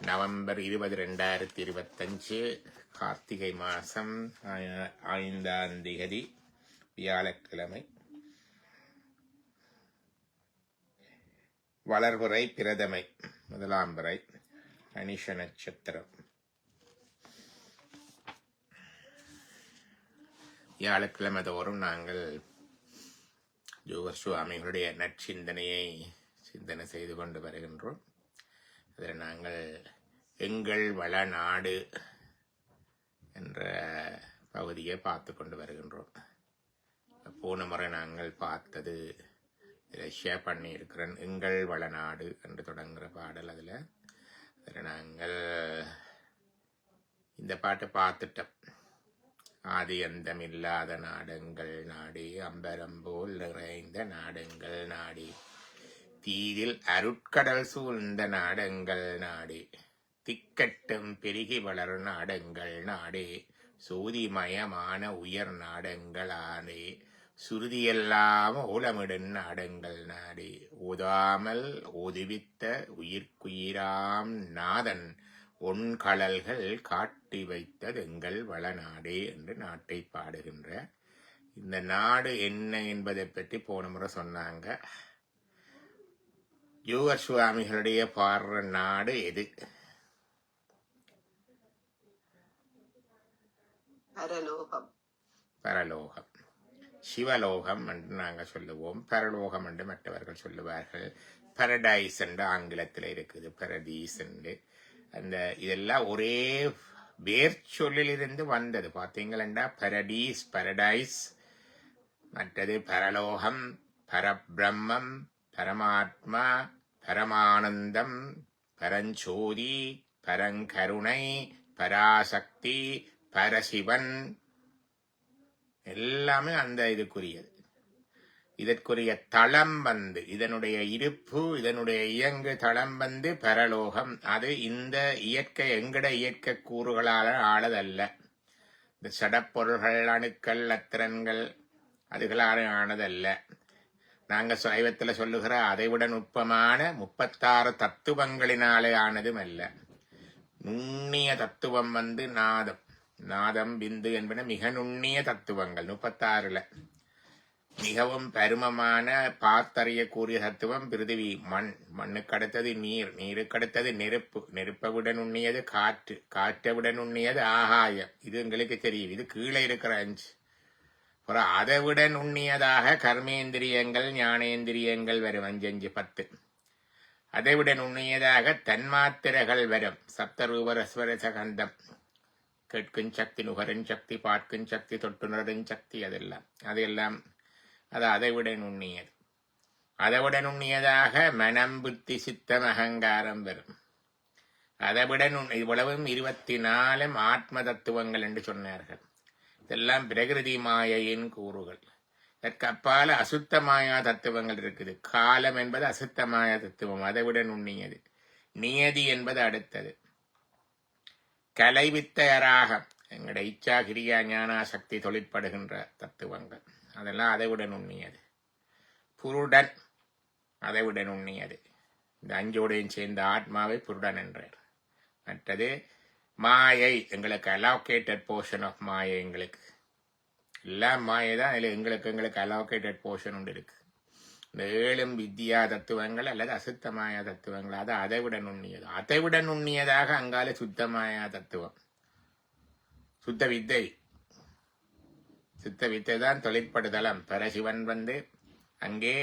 November 20, 2025 Karthigai மாதம் 5ஆம் தேதி வியாழக்கிழமை. வளர்புறை பிரதமை 1ஆம் பிறை அனிஷ நட்சத்திரம். வியாழக்கிழமை தோறும் நாங்கள் ஜோகர் சுவாமிகளுடைய நற்சிந்தனையை சிந்தனை செய்து கொண்டு வருகின்றோம். அதில் நாங்கள் எங்கள் வளநாடு என்ற பகுதியை பார்த்து கொண்டு வருகின்றோம். போன முறை நாங்கள் பார்த்தது இதில் ஷேர் பண்ணியிருக்கிறேன். எங்கள் வளநாடு என்று தொடங்குகிற பாடல். அதில் நாங்கள் இந்த பாட்டை பார்த்துட்டோம். ஆதி அந்தமில்லாத நாடெங்கள் நாடி, அம்பரம்போல் நிறைந்த நாடெங்கள் நாடி, தீதில் அருட்கடல் சூழ்ந்த நாடெங்கள் நாடே, திக்கட்டும் பெருகி வளர் நாடெங்கள் நாடே, சோதிமயமான உயர் நாடெங்களானே, சுருதியெல்லாம் ஓலமிடும் நாடெங்கள் நாடே, ஓதாமல் ஓதுவித்த உயிர்க்குயிராம் நாதன் ஒன்கழல்கள் காட்டி வைத்தது எங்கள் வளநாடே என்று நாட்டை பாடுகின்ற இந்த நாடு என்ன என்பதை பற்றி போன முறை சொன்னாங்க. ஜோகர் சுவாமிகளுடைய பாடுற நாடு எது? பரலோகம். பரலோகம், சிவலோகம் என்று நாங்கள் சொல்லுவோம். பரலோகம் என்று மற்றவர்கள் சொல்லுவார்கள். பரடைஸ் என்று ஆங்கிலத்தில் இருக்குது, பரதீஸ் என்று. அந்த இதெல்லாம் ஒரே வேர்ச்சொல்லிலிருந்து வந்தது. பார்த்தீங்களா, பரடீஸ், பரடைஸ், மற்றது பரலோகம், பரபிரம்மம், பரமாத்மா, பரமானந்தம், பரஞ்சோதி, பரங்கருணை, பராசக்தி, பரசிவன், எல்லாமே அந்த இதுக்குரியது. இதற்குரிய தளம் வந்து, இதனுடைய இருப்பு, இதனுடைய இயங்கு தளம் வந்து பரலோகம். அது இந்த இயற்கை, எங்கட இயற்கை கூறுகளால் ஆனதல்ல. இந்த சடப்பொருள்கள், அணுக்கள், அத்திரன்கள் அதுகளால் ஆனதல்ல. நாங்கள் சைவத்தில் சொல்லுகிற அதைவிட நுட்பமான 36 தத்துவங்களினாலே ஆனதும் அல்ல. நுண்ணிய தத்துவம் வந்து நாதம், நாதம், பிந்து என்பன மிக நுண்ணிய தத்துவங்கள். 36ல் மிகவும் பருமமான பார்த்தறியக்கூடிய தத்துவம் பிருதிவி, மண். மண்ணுக்கு அடுத்தது நீர், நீருக்கு அடுத்தது நெருப்பு, நெருப்பை விட நுண்ணியது காற்று, காற்றை விட நுண்ணியது ஆகாயம். இது எங்களுக்கு தெரியும். இது கீழே இருக்கிற 5. அப்புறம் அதை விட நுண்ணியதாக கர்மேந்திரியங்கள், ஞானேந்திரியங்கள் வரும். 5, 5, 10. அதை விட நுண்ணியதாக தன்மாத்திரைகள் வரும். சப்தரூப ரஸ்வரசகந்தம், கேட்கும் சக்தி, நுகரும் சக்தி, பார்க்கும் சக்தி, தொட்டுணரும் சக்தி, அதெல்லாம் அது அதை விட நுண்ணியது. அதை விட நுண்ணியதாக மனம், புத்தி, சித்தம், அகங்காரம் வரும். அதை விட இவ்வளவும் 24 ஆத்ம தத்துவங்கள் என்று சொன்னார்கள். இதெல்லாம் பிரகிருதி மாயையின் கூறுகள். இதற்கு அப்பால அசுத்த மாயா தத்துவங்கள் இருக்குது. காலம் என்பது அசுத்த மாயா தத்துவம், அதை விட நுண்ணியது. நியதி என்பது அடுத்தது. கலைவித்தராகம், எங்களோட இச்சா, கிரியா, ஞானா சக்தி தொழிற்படுகின்ற தத்துவங்கள், அதெல்லாம் அதை விட நுண்ணியது. புருடன் அதை விட நுண்ணியது. இந்த 5ஓடையும் சேர்ந்த ஆத்மாவை புருடன் என்றார். மற்றது மாயை, எங்களுக்கு அலோகேட்டட் போர்ஷன் ஆஃப் மாயை. எங்களுக்கு எல்லாம் மாயை தான். அதில் எங்களுக்கு அலோகேட்டட் போர்ஷன் ஒன்று இருக்கு. இந்த 7 வித்யா தத்துவங்கள் அல்லது அசுத்த மாயா தத்துவங்கள், அது அதை விட நுண்ணியது. அதை விட நுண்ணியதாக அங்கால சுத்த மாயா தத்துவம், சுத்த வித்தை. சுத்த வித்தை தான் தொழிற்படுதலம். பரசிவன் வந்து அங்கே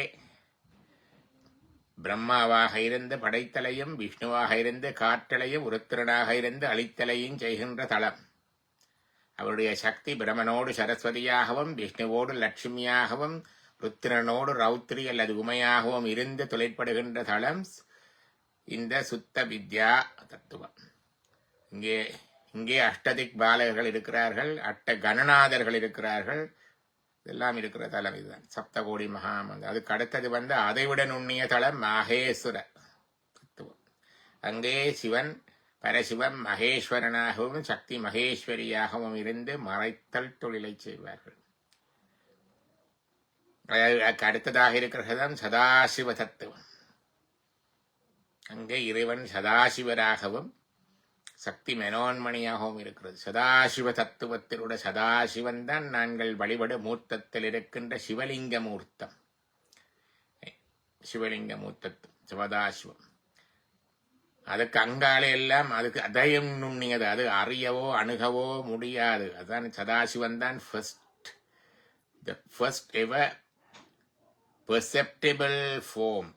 பிரம்மாவாக இருந்து படைத்தலையும், விஷ்ணுவாக இருந்து காற்றலையும், உருத்திரனாக இருந்து அழித்தலையும் செய்கின்ற தலம். அவருடைய சக்தி பிரமனோடு சரஸ்வதியாகவும், விஷ்ணுவோடு லட்சுமியாகவும், ருத்திரனோடு ரௌத்ரி அல்லது உமையாகவும் இருந்து தொழிற்படுகின்ற தலம் இந்த சுத்த வித்யா தத்துவம். இங்கே அஷ்டதிக் பாலகர்கள் இருக்கிறார்கள், 8 கணநாதர்கள் இருக்கிறார்கள். இதெல்லாம் இருக்கிற தலம் இதுதான் சப்தகோடி மகாமந்திரம். அதுக்கு அடுத்தது வந்து அதைவிட நுண்ணிய தலம் மகேஸ்வர தத்துவம். அங்கே சிவன், பரசிவன் மகேஸ்வரனாகவும் சக்தி மகேஸ்வரியாகவும் இருந்து மறைத்தல் தொழிலை செய்வார்கள். அடுத்ததாக இருக்கிறதான் சதாசிவ தத்துவம். அங்கே இறைவன் சதாசிவராகவும் சக்தி மனோன்மணியாகவும் இருக்கிறது. சதாசிவ தத்துவத்திலுடைய சதாசிவன் தான் நாங்கள் வழிபட மூர்த்தத்தில் இருக்கின்ற சிவலிங்க மூர்த்தம். சிவலிங்க மூர்த்தம் சதாசிவம். அதுக்கு அங்காலே எல்லாம் அதுக்கு அதையும் நுண்ணியது, அது அறியவோ அணுகவோ முடியாது. அதான் சதாசிவன் தான் first ever perceptible form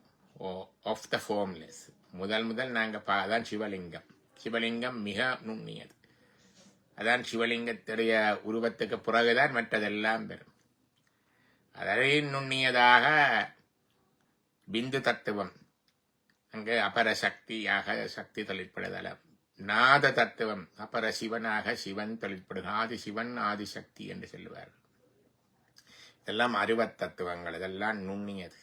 of the formless. முதல் நாங்கள் அதான் சிவலிங்கம். சிவலிங்கம் மிக நுண்ணியது. அதான் சிவலிங்கத்துடைய உருவத்துக்கு பிறகுதான் மற்றதெல்லாம் பெறும். அதை நுண்ணியதாக பிந்து தத்துவம், அங்கு அபர சக்தியாக சக்தி தொழிற்படுதல. நாத தத்துவம் அபர சிவனாக சிவன் தொழிற்படுது. ஆதி சிவன் ஆதி சக்தி என்று சொல்லுவார்கள். இதெல்லாம் அருவத் தத்துவங்கள், இதெல்லாம் நுண்ணியது.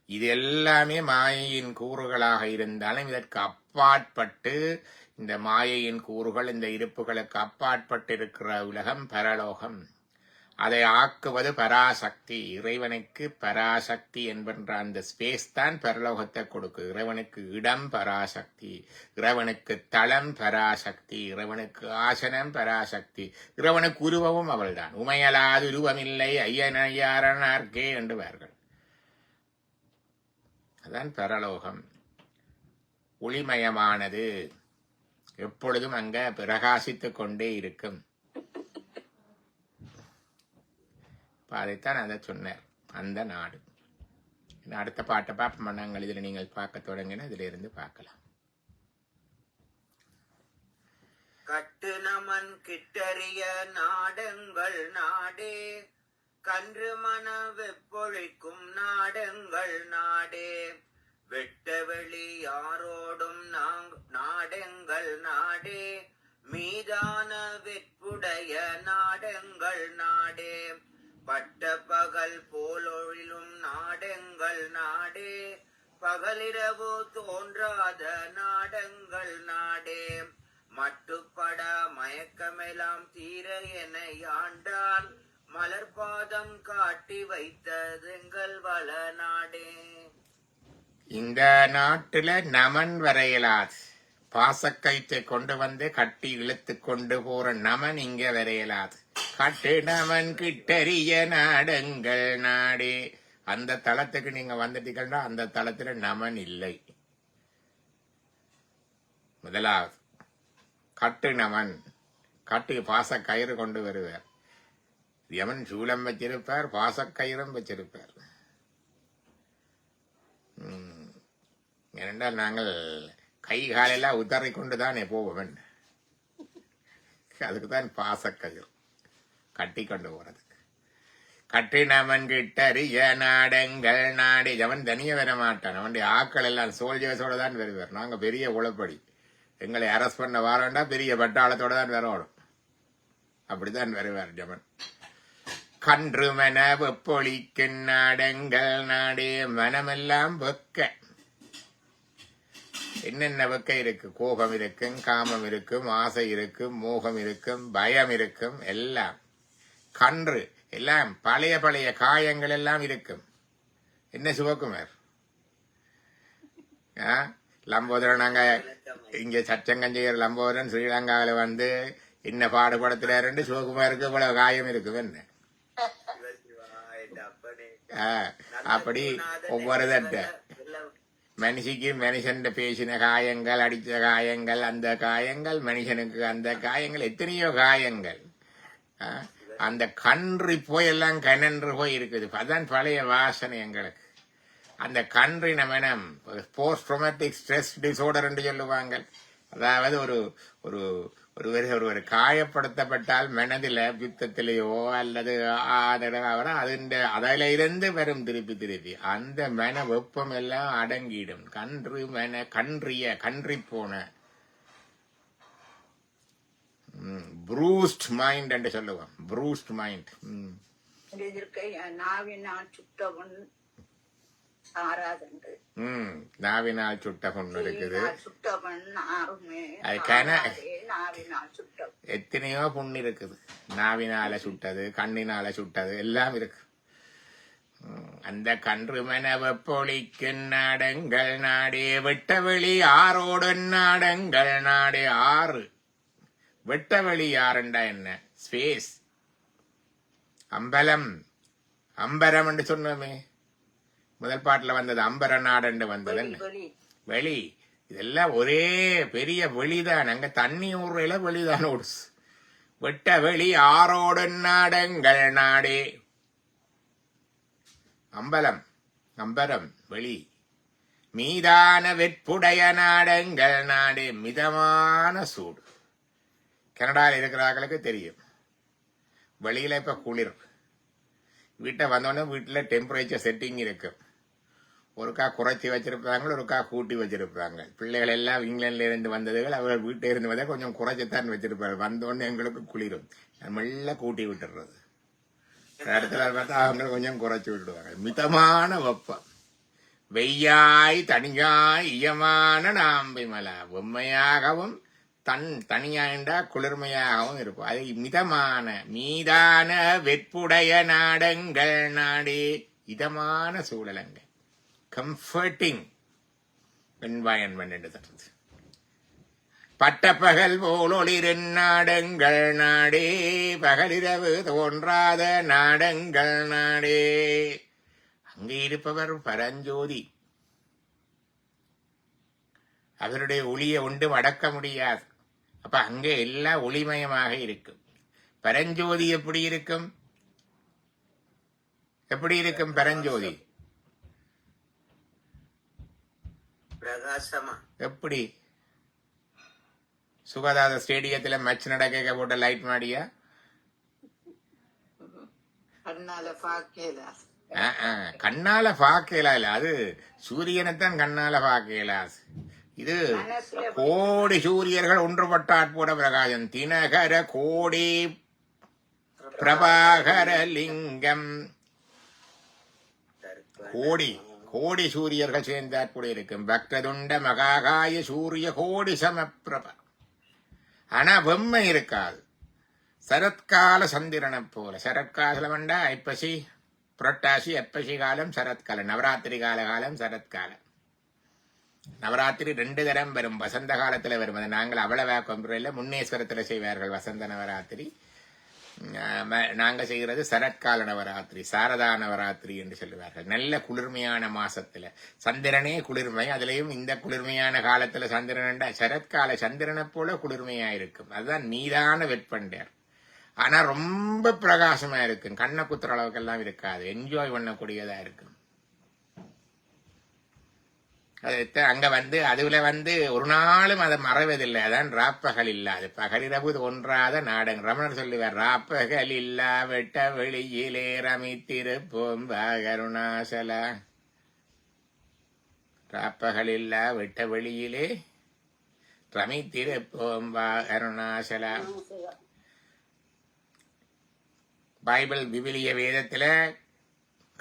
இது எல்லாமே மாயையின் கூறுகளாக இருந்தாலும் இதற்கு அப்பாற்பட்டு, இந்த மாயையின் கூறுகள் இந்த இருப்புகளுக்கு அப்பாற்பட்டு இருக்கிற உலகம் பரலோகம். அதை ஆக்குவது பராசக்தி. இறைவனுக்கு பராசக்தி என்கின்ற அந்த ஸ்பேஸ் தான் பரலோகத்தை கொடுக்கு. இறைவனுக்கு இடம் பராசக்தி, இறைவனுக்கு தளம் பராசக்தி, இறைவனுக்கு ஆசனம் பராசக்தி, இறைவனுக்கு உருவமும் அவள்தான். உமையலாது உருவமில்லை ஐயனையாரனார்க்கே என்றுவார்கள். அதான் பரலோகம். ஒளிமயமானது, எப்பொழுதும் அங்க பிரகாசித்துக் கொண்டே இருக்கும். அதைத்தான் அதை சொன்னார், அந்த நாடு. அடுத்த பாட்டை பார்ப்போம். நாங்கள் இதில் நீங்கள் பார்க்க தொடங்கின இதுல இருந்து பார்க்கலாம். கட்டு நமன் கிட்டறிய நாடங்கள் நாடே, கன்று மன வெப்பொழிக்கும் நாடங்கள் நாடே, வெட்ட வெளி யாரோடும் நாடங்கள் நாடே, மீதான வெற்புடைய நாடங்கள் நாடே, பட்ட பகல் போலொழிலும் நாடங்கள் நாடே, பகலிரவு தோன்றாத நாடங்கள் நாடே, மட்டுப்பட மயக்கமெல்லாம் தீர என ஆண்டான் மலர்பாதம் காட்டி வைத்ததெங்கள் வள நாடே. இந்த நாட்டுல நமன் வரையலாது. பாசக்கயிற்றை கொண்டு வந்து கட்டி இழுத்து கொண்டு போற நமன் இங்க வரையலாது. கட்டு நமன் கிட்டறிய நாடங்கள் நாடே. அந்த தளத்துக்கு நீங்க வந்துட்டீங்கன்னா அந்த தளத்துல நமன் இல்லை. முதலாவது கட்டு நமன், கட்டு பாசக்கயிறு கொண்டு வருவார். எவன் சூலம் வச்சிருப்பார், பாசக்கயிறும் வச்சிருப்பார். ஏனென்றால் நாங்கள் கை காலெல்லாம் உதறி கொண்டுதானே போவோம். அதுக்குதான் பாசக்கயிறு கட்டி கொண்டு போறதுக்கு. கட்டு நமன் கிட்டறிய நாடங்கள் நாடு. அவன் தனிய வர மாட்டான். அவனுடைய ஆக்கள் எல்லாம் சோல்ஜர்ஸோட தான் வருவார். நாங்க பெரிய உளப்படி, எங்களை அரெஸ்ட் பண்ண வாரண்டா பெரிய பட்டாளத்தோட தான் வரணும். அப்படித்தான் வருவார் ஜமன். கன்று மன வெப்பொழிக்கும் நாடங்கள் நாடே. மனமெல்லாம் வெக்க. என்னென்ன வெக்க இருக்கு? கோபம் இருக்கும், காமம் இருக்கும், ஆசை இருக்கும், மோகம் இருக்கும், பயம் இருக்கும், எல்லாம். கன்று எல்லாம் பழைய பழைய காயங்கள் எல்லாம் இருக்கும். என்ன சிவகுமார் லம்போதரன், நாங்க இங்க சச்சங்கஞ்செய்யர் லம்போதரன் ஸ்ரீலங்காவில வந்து என்ன பாடுபடுத்துறாரு சிவகுமாருக்கு இவ்வளவு காயம் இருக்கும். என்ன அப்படி ஒவ்வொரு தட்ட மனுஷிக்கு மனுஷன் பேசின காயங்கள், அடித்த காயங்கள், அந்த காயங்கள், மனுஷனுக்கு அந்த காயங்கள், எத்தனையோ காயங்கள். அந்த கன்று போய் எல்லாம் கனன்று போய் இருக்குது. அதான் பழைய வாசனை எங்களுக்கு. அந்த கன்றின மனம் போஸ்ட் ட்ரோமேட்டிக் ஸ்ட்ரெஸ் டிசார்டர் என்று சொல்லுவாங்க. அதாவது ஒரு காயப்படுத்தப்பட்டால் மனதில யுத்தத்திலேயோ அல்லது அதில இருந்து வரும் திருப்பி அந்த மன வெப்பம் எல்லாம் அடங்கிடும். கன்றி போன ப்ரூஸ்ட் மைண்ட் என்று சொல்லுவோம். ப்ரூஸ்ட் மைண்ட். நாவினால் சுட்ட பொண்ணு இருக்குது. எத்தனையோ புண்ணு இருக்குது. நாவினால சுட்டது, கண்ணினால சுட்டது எல்லாம் இருக்கு. அந்த கன்று மனவப்பொழிக்கும் நாடங்கள் நாடே வெட்டவெளி ஆரோடு நாடங்கள் நாடே ஆறு வெட்டவெளி ஆறுண்டா என்ன ஸ்பேஸ் அம்பலம் அம்பரம் என்று சொன்னோமே முதல் பாட்டுல வந்தது அம்பர நாடண்டு வந்தது வெளி இதெல்லாம் ஒரே பெரிய வெளிதான் அங்க தண்ணி ஊர்ல வெளிதான் ஓடுச்சு வெட்ட வெளி ஆரோடு நாடங்கள் நாடே அம்பலம் அம்பரம் வெளி மீதான வெற்புடைய நாடங்கள் நாடே மிதமான சூடு கனடாவில் இருக்கிறவர்களுக்கு தெரியும் வெளியில இப்ப குளிர் வீட்டை வந்தோடனே வீட்டுல டெம்பரேச்சர் செட்டிங் இருக்கு ஒருக்கா குறைச்சி வச்சிருப்பாங்க ஒருக்கா கூட்டி வச்சிருப்பாங்க பிள்ளைகள் எல்லாம் இங்கிலாந்துல இருந்து வந்ததுகள் அவர்கள் வீட்டை இருந்து வந்தா கொஞ்சம் குறைச்சித்தான் வச்சிருப்பாரு வந்தோடனே எங்களுக்கு குளிரும் மெல்ல கூட்டி விட்டுறது இடத்துல பார்த்தா அவங்க கொஞ்சம் குறைச்சி விட்டுடுவாங்க மிதமான வெப்பம் வெய்யாய் தனியாய் இயமான நாம்பை மலா வெம்மையாகவும் தனியாண்டா குளிர்மையாகவும் இருக்கும் அது மிதமான மீதான வெற்புடைய நாடங்கள் நாடே இதமான சூழலங்க கம்ஃபர்டிங் என்வாயன்மெண்ட் என்று தருது பட்டப்பகல் போல் ஒளிரும் நாடங்கள் நாடே பகலிரவு தோன்றாத நாடங்கள் நாடே அங்கே இருப்பவர் பரஞ்சோதி அவருடைய ஒளியை ஒன்றும் அடக்க முடியாது அப்ப அங்கே எல்லாம் ஒளிமயமாக இருக்கும் பரஞ்சோதி எப்படி இருக்கும் பரஞ்சோதி பிரகாசமா எப்படி சுகாதார ஸ்டேடியத்துல மேட்ச் நடக்க போட்ட லைட் மாடியா கண்ணால பாக்கலா இல்ல அது சூரியனைத்தான் கண்ணால பாக்கலா இது கோடி சூரியர்கள் ஒன்றுபட்டாற்போட பிரகாசம் தினகர கோடி பிரபாகர லிங்கம் கோடி சூரியர்கள் சேர்ந்தாற் கூட இருக்கும் பக்ததுண்ட மகாகாய சூரிய கோடி சமப்பிரபா ஆனா வெம்மை இருக்காது சரத்கால சந்திரனை போல சரத்காலம் வேண்டா ஐப்பசி புரட்டாசி ஐப்பசி காலம் சரத்காலம் நவராத்திரி காலம் சரத்காலம் நவராத்திரி 2 தரம் வரும் வசந்த காலத்துல வரும் அதை நாங்கள் அவ்வளவா கொம்புறையில முன்னேஸ்வரத்துல செய்வார்கள் வசந்த நவராத்திரி நாங்க செய்கிறது சரத்கால நவராத்திரி சாரதா நவராத்திரி என்று சொல்லுவார்கள் நல்ல குளிர்மையான மாசத்துல சந்திரனே குளிர்மை அதுலயும் இந்த குளிர்மையான காலத்துல சந்திரன் சரத்கால சந்திரனை போல குளிர்மையா இருக்கும் அதுதான் நீதான வெப்பண்டர் ஆனா ரொம்ப பிரகாசமா இருக்கும் கண்ணை குத்துற அளவுக்கு எல்லாம் இருக்காது என்ஜாய் பண்ணக்கூடியதா இருக்கும் அங்க அதுல ஒரு நாளும் அதை மறவதில்லை அதான் ராப்பகல் இல்லாது பகலிரவு தோன்றாத நாடகம் ரமணர் சொல்லுவார் ராப்பகல் இல்லா வெட்ட வெளியிலே ரமித்திருப்போம் கருணாசலா ராப்பகல் இல்லா வெட்ட வெளியிலே ரமித்திருப்போம் கருணாசலா பைபிள் விவிலிய வேதத்துல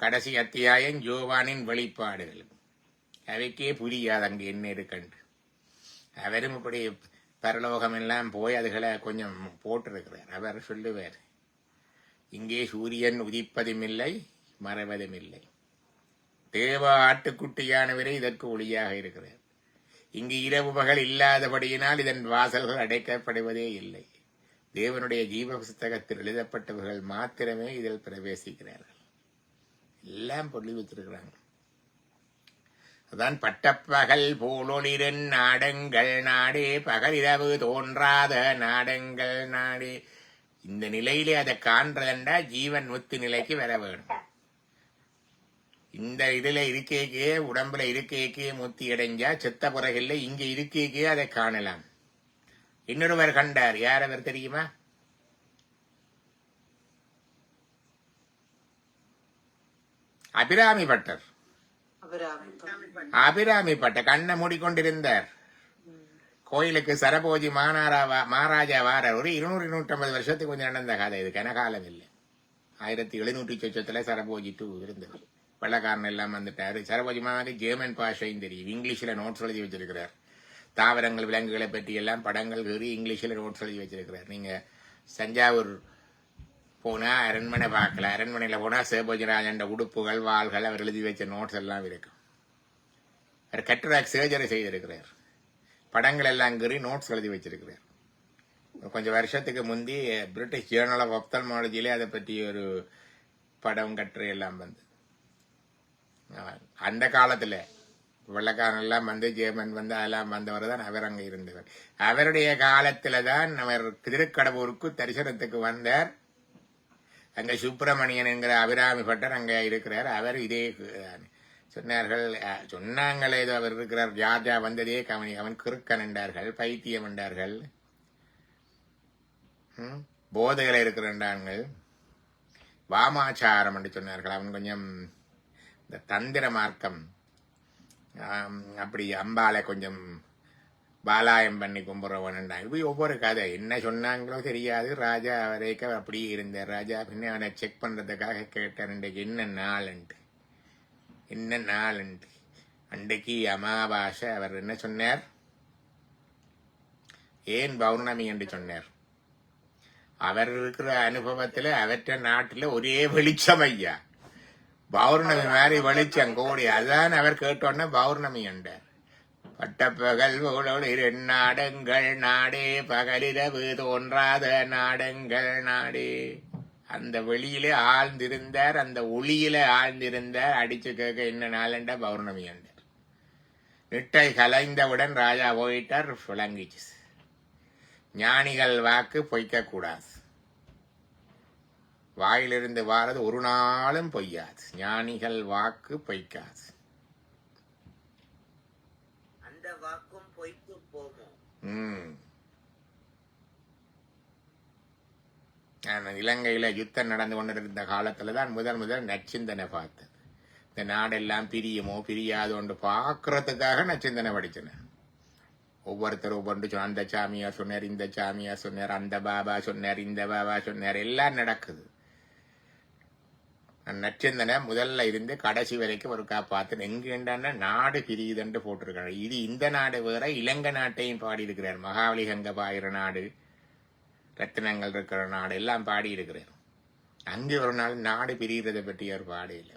கடைசி அத்தியாயம் யோவானின் வெளிப்பாடுகள் அவைக்கே புரியாது அங்க என்ன இருக்கண்டு அவரும் இப்படி பரலோகம் எல்லாம் போய் அதுகளை கொஞ்சம் போட்டிருக்கிறார் அவர் சொல்லுவார் இங்கே சூரியன் உதிப்பதும் இல்லை மறைவதும் இல்லை தேவ ஆட்டுக்குட்டியானவரே இதற்கு ஒளியாக இருக்கிறார் இங்கு இரவு பகல் இல்லாதபடியினால் இதன் வாசல்கள் அடைக்கப்படுவதே இல்லை தேவனுடைய ஜீவ புஸ்தகத்தில் எழுதப்பட்டவர்கள் மாத்திரமே இதில் பிரவேசிக்கிறார்கள் எல்லாம் பொல்லி வச்சிருக்கிறாங்க அதான் பட்டப்பகல் போலொளிரன் நாடங்கள் நாடே பகலிரவு தோன்றாத நாடங்கள் நாடே இந்த நிலையிலே அதை காண்றதண்டா ஜீவன் முத்து நிலைக்கு வர வேணும் இந்த இதுல இருக்கைக்கே உடம்புல இருக்கைக்கே முத்தி அடைஞ்சா செத்த பிறகில்லை இங்க இருக்கைக்கே அதை காணலாம் இன்னொருவர் கண்டார் யார் அவர் தெரியுமா அபிராமி பட்டர் அபிராமி பட்ட கண்ணை மூடிக்கொண்டிருந்தார் கோயிலுக்கு சரபோஜி மகாராஜா வாரார் ஒரு 200-250 வருஷத்துக்கு கொஞ்சம் நடந்த கதை இது கனகாலம் இல்லை 1700 சரபோஜி 2 இருந்தது வெள்ளக்காரன் எல்லாம் வந்துட்டாரு சரபோஜி மகாராஜா ஜெர்மன் பாஷையும் தெரியும் இங்கிலீஷ்ல நோட்ஸ் எழுதி வச்சிருக்கிறார் தாவரங்கள் விலங்குகளை பற்றி எல்லாம் படங்கள் கீறி இங்கிலீஷ்ல நோட்ஸ் எழுதி வச்சிருக்கிறார் நீங்க தஞ்சாவூர் போனா அரண்மனை பார்க்கல. அரண்மனையில போனா சேபோஜராஜன் உடுப்புகள், வாள்கள், அவர் எழுதி வச்ச நோட்ஸ் எல்லாம் இருக்கும். அவர் கட்டுராக் சர்ஜரி செய்திருக்கிறார். படங்கள் எல்லாம் கீறி நோட்ஸ் எழுதி வச்சிருக்கிறார். கொஞ்சம் வருஷத்துக்கு முந்தி பிரிட்டிஷ் ஜேர்னல் ஆஃப் ஆப்தல்மாலஜியிலே அதை பற்றி ஒரு படம் கட்டுரை எல்லாம் வந்து அந்த காலத்துல வெள்ளக்காரன் எல்லாம் வந்து ஜேர்மன் வந்து அதெல்லாம் வந்தவர் தான் அவர் அங்க இருந்தவர். அவருடைய காலத்துல தான் அவர் திருக்கடவுருக்கு தரிசனத்துக்கு வந்தார். அங்க சுப்பிரமணியன் என்கிற அபிராமி பட்டர் அங்க இருக்கிறார். அவர் இதே சொன்னார்கள், சொன்னாங்களே ஏதோ அவர் இருக்கிறார். ராஜா வந்ததே கவனி, அவன் கிறுக்கன் என்றார்கள், பைத்தியம் என்றார்கள், போதைகளை இருக்கிறார்கள், வாமாச்சாரம் என்று சொன்னார்கள். அவன் கொஞ்சம் இந்த தந்திர மார்க்கம், அப்படி அம்பாலை கொஞ்சம் பாலாயம் பண்ணி கும்பிடுறவன்டாங்க. இப்படி ஒவ்வொரு கதை என்ன சொன்னாங்களோ தெரியாது. ராஜா வரைக்கும் அப்படியே இருந்தார். ராஜா பின்ன அவனை செக் பண்றதுக்காக கேட்டார், இன்றைக்கு என்ன நாளுன்ட்டு. என்ன நாளுன்ட்டு அன்றைக்கு அமாவாசை. அவர் என்ன சொன்னார், ஏன் பௌர்ணமி என்று சொன்னார். அவர் இருக்கிற அனுபவத்துல அவற்ற நாட்டுல ஒரே வெளிச்சம் ஐயா, பௌர்ணமி மாதிரி வெளிச்சம் கோடி. அதான் அவர் கேட்டோன்னா பௌர்ணமி என்றார். பட்டப்பகல் போலோடு நாடங்கள் நாடே, பகலிரவு தோன்றாத நாடங்கள் நாடே. அந்த வெளியிலே ஆழ்ந்திருந்தார், அந்த ஒளியில ஆழ்ந்திருந்தார். அடிச்சு கேட்க என்ன நாளண்ட பௌர்ணமி என்றார். நிட்டை கலைந்தவுடன் ராஜா போயிட்டார். விளங்கிச்சு, ஞானிகள் வாக்கு பொய்க்க கூடாது. வாயிலிருந்து வாரது ஒரு நாளும் பொய்யாது. ஞானிகள் வாக்கு பொய்க்காது. அந்த வாக்கும் பொய்த்து போகும். இலங்கையில யுத்தம் நடந்து கொண்டிருந்த காலத்துலதான் முதல் நச்சிந்தனை பார்த்தது. இந்த நாடெல்லாம் பிரியுமோ பிரியாதோண்டு பாக்குறதுக்காக நச்சிந்தனை படிச்சேன். ஒவ்வொருத்தரும் ஒவ்வொன்று சொன்ன, அந்த சாமியார் சொன்னார், இந்த சாமியார் சொன்னார், அந்த பாபா சொன்னார், இந்த பாபா சொன்னார், எல்லாம் நடக்குது. நச்சிந்தனை முதல்ல இருந்து கடைசி வரைக்கும் ஒரு காப்பாத்து. எங்கேண்டான நாடு பிரியுதுன்னு போட்டிருக்காரு. இது இந்த நாடு வேற, இலங்கை நாட்டையும் பாடி இருக்கிறார். மகாவலி கங்க பாயிர நாடு, ரத்தினங்கள் இருக்கிற நாடு எல்லாம் பாடி இருக்கிறார். அங்கே ஒரு நாள் நாடு பிரிகிறத பற்றி ஒரு பாடையில்.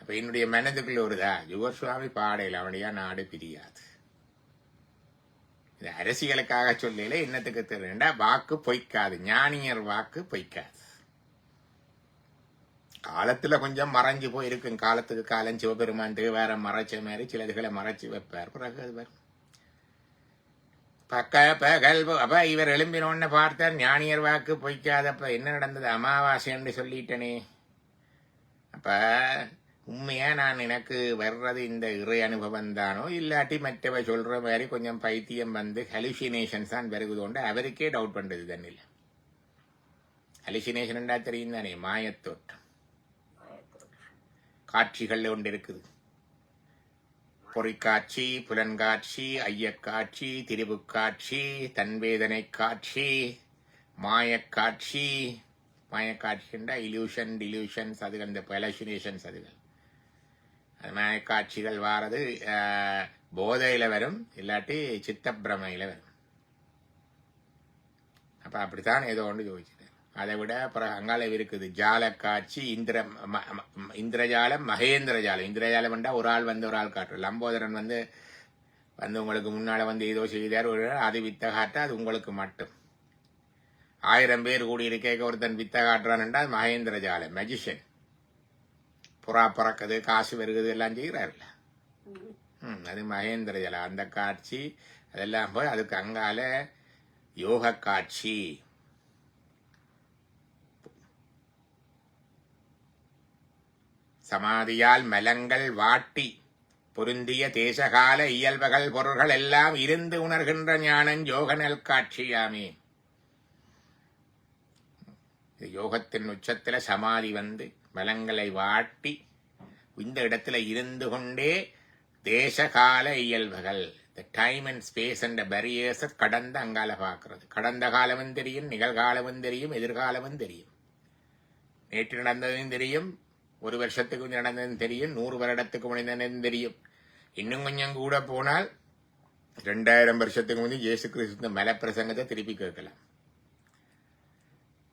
அப்ப என்னுடைய மனதுக்குள்ள ஒருதா யுவர் சுவாமி பாடையில் அவனுடைய நாடு பிரியாது. இது அரசியலுக்காக சொல்லல, என்னத்துக்கு தெரியுண்டா, வாக்கு பொய்க்காது. ஞானியர் வாக்கு பொய்க்காது. காலத்துல கொஞ்சம் மறைஞ்சு போயிருக்கும். காலத்துக்கு காலம் சிவபெருமான் தேவாரம் மறைச்ச மாதிரி சிலதுகளை மறைச்சு வைப்பார். பிறகு அது வரும். அப்ப இவர் எழும்பினோன்னு பார்த்தார், ஞானியர் வாக்கு பொய்க்காதப்ப என்ன நடந்தது, அமாவாசை என்று சொல்லிட்டனே. அப்ப உண்மையா நான் எனக்கு வர்றது இந்த இறை அனுபவம் தானோ, இல்லாட்டி மற்றவ சொல்ற மாதிரி கொஞ்சம் பைத்தியம் வந்து ஹலுசினேஷன்ஸ் தான் வருகுதோண்டு அவருக்கே டவுட் பண்றது தண்ணில். ஹலுசினேஷன் தெரியும் தானே, மாயத்தோட்டம். காட்சிகள் ஒன்று இருக்குது. பொறிக்காட்சி, புலன்காட்சி, ஐயக்காட்சி, திரிவுக்காட்சி, தன்வேதனை காட்சி, மாயக்காட்சி. மாயக்காட்சின்னா இல்யூஷன், டில்யூஷன்ஸ், அதுகள் இந்த ஹலுசினேஷன்ஸ். அதுகள் அது மாயக்காட்சிகள் வாரது போதையில வரும், இல்லாட்டி சித்த பிரமையில வரும். அப்ப அப்படித்தான் ஏதோ ஒன்று யோசிச்சு. அதை விட பிறகு அங்கால இருக்குது ஜால காட்சி, இந்திரஜாலம், மகேந்திர ஜாலம். இந்திரஜாலம் என்றா ஒரு ஆள் வந்து ஒரு ஆள் காட்டுற. லம்போதரன் வந்து உங்களுக்கு முன்னால வந்து ஏதோ செய்தார், ஒரு அது வித்த காட்ட, அது உங்களுக்கு மட்டும். 1000 பேர் கூடி இருக்க ஒருத்தன் வித்த காட்டுறான்டா அது மகேந்திர ஜாலம், மெஜிஷியன். புறா பறக்குது, காசு வருகுது, எல்லாம் செய்கிறாருல்ல, அது மகேந்திர ஜாலம். அந்த காட்சி அதெல்லாம் போய் அதுக்கு அங்கால யோக காட்சி. சமாதியால் மலங்கள் வாட்டி பொருந்திய தேசகால இயல்புகள் பொருள்கள் எல்லாம் இருந்து உணர்கின்ற ஞானம் யோகநல் காட்சியாமே. யோகத்தின் உச்சத்துல சமாதி வந்து மலங்களை வாட்டி இந்த இடத்துல இருந்து கொண்டே தேசகால இயல்புகள், டைம் அண்ட் ஸ்பேஸ் என்ற பேரியர்ஸை கடந்து அங்கால பார்க்கறது. கடந்த காலமும் தெரியும், நிகழ்காலமும் தெரியும், எதிர்காலமும் தெரியும். நேற்று நடந்ததும் தெரியும், ஒரு வருஷத்துக்கு நடந்ததும் தெரியும், 100 வருடத்துக்கு முடிந்ததும் தெரியும். இன்னும் கொஞ்சம் கூட போனால் 2000 வருஷத்துக்கு முந்தைய இயேசு கிறிஸ்து மலை பிரசங்கத்தை திருப்பி கேட்கலாம்.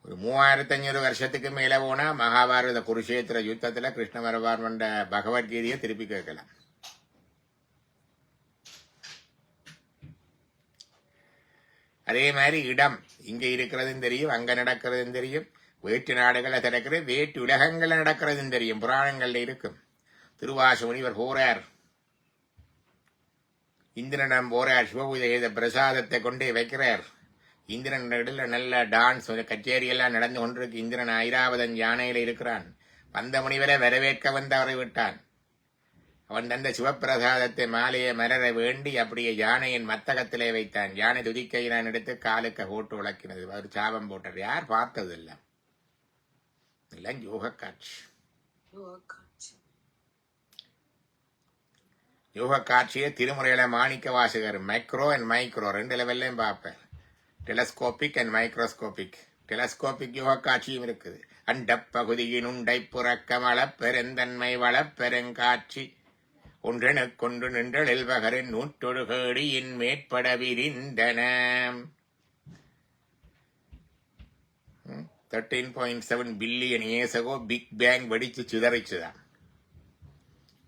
ஒரு 3500 வருஷத்துக்கு மேல போனா மகாபாரத குருஷேத்திர யுத்தத்துல கிருஷ்ண பரமாத்மன் பகவத்கீதையை திருப்பி கேட்கலாம். அதே மாதிரி இடம் இங்க இருக்கிறதும் தெரியும், அங்க நடக்கிறதும் தெரியும், வேற்று நாடுகளை திறக்கிறது, வேற்று உலகங்கள்ல நடக்கிறதும் தெரியும், புராணங்கள்ல இருக்கும். திருவாசு முனிவர் போறார், இந்திரனிடம் போறார், சிவபூஜை செய்த பிரசாதத்தை கொண்டே வைக்கிறார். இந்திரன் இடத்துல நல்ல டான்ஸ் கச்சேரி எல்லாம் நடந்து கொண்டிருக்கு. இந்திரன் ஐராவதன் யானையில இருக்கிறான். வந்த முனிவரை வரவேற்க வந்து அவரை விட்டான். அவன் தந்த சிவப்பிரசாதத்தை மாலையை மலர வேண்டி அப்படியே யானையின் மத்தகத்திலே வைத்தான். யானை துதிக்கையிலான் எடுத்து காலுக்கு போட்டு உழக்கினது. அவர் சாபம் போட்டார். யார் பார்த்தது இல்லை, எல்லாம் யோக காட்சி. யோக காட்சியை திருமுறையில Manikka Vasagar micro and micro 2 லெவல்லையும் பார்ப்பார். Telescopic and microscopic. டெலஸ்கோபிக் யோக காட்சியும் இருக்குது. அண்டப்பகுதியின் உண்டை புறக்கம் அளப்பெருந்தன்மை வளப்பெருங்காட்சி ஒன்றெனக்கொன்று நின்றெழில் பகரின் நூற்றொடு கேடியின் மேற்பட விரிந்தன. 13.7 billion years ago big bang வெடிச்சு சிதறிச்சுதான்.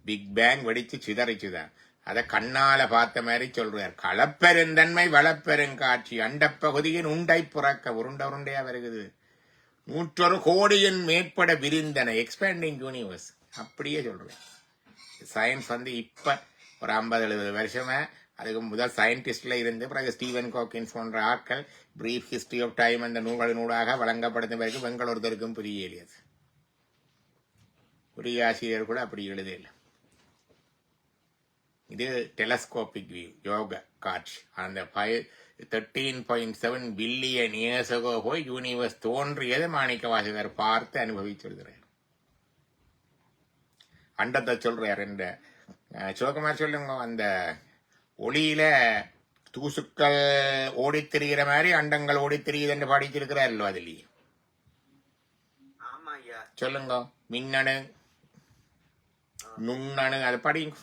பிக் பேங் வெடிச்சு சிதறிச்சுதான். அத கண்ணால பார்த்த மாதிரி சொல்றார். களப்பெருந்தன்மை வளப்பெருங்காட்சி அண்டப்பகுதியின் உண்டை புறக்க உருண்டை உருண்டையா வருகிறது. 100 கோடியின் மேற்பட விரிந்தன. எக்ஸ்பேண்டிங் யூனிவர்ஸ் அப்படியே சொல்றேன். சயின்ஸ் இப்ப ஒரு 50-70 வருஷமா அதுக்கு முதல் சயின்டிஸ்ட்ல இருந்து பிறகு ஸ்டீவன் ஹாக்கின்ஸ் போன்ற ஆட்கள் பிரீஃப் ஹிஸ்டரி ஆஃப் டைம் அந்த நூலாக வழங்கப்படுத்த பிறகு பெங்களூருக்கும் புரிய எளியது. புரிய ஆசிரியர் கூட அப்படி எழுதல. இது டெலஸ்கோபிக் வியூ யோக காட்சி. அந்த 13.7 பில்லியன் இயர்ஸ் ago போய் யூனிவர்ஸ் தோன்றியது மாணிக்க வாசகர் பார்த்து அனுபவிச்சிருக்கிறார். அண்டத்தை சொல்றார் என்ற சிவகுமார் சொல்லுங்க. அந்த ஒளியில தூசுக்கள் ஓடித் திரிகிற மாதிரி அண்டங்கள் ஓடித் திரியுது என்று படிச்சிருக்கிறாரല്ലോ. அதுலயே சொல்லுங்க. மின்னணு நுண்ணணு அது படிங்க.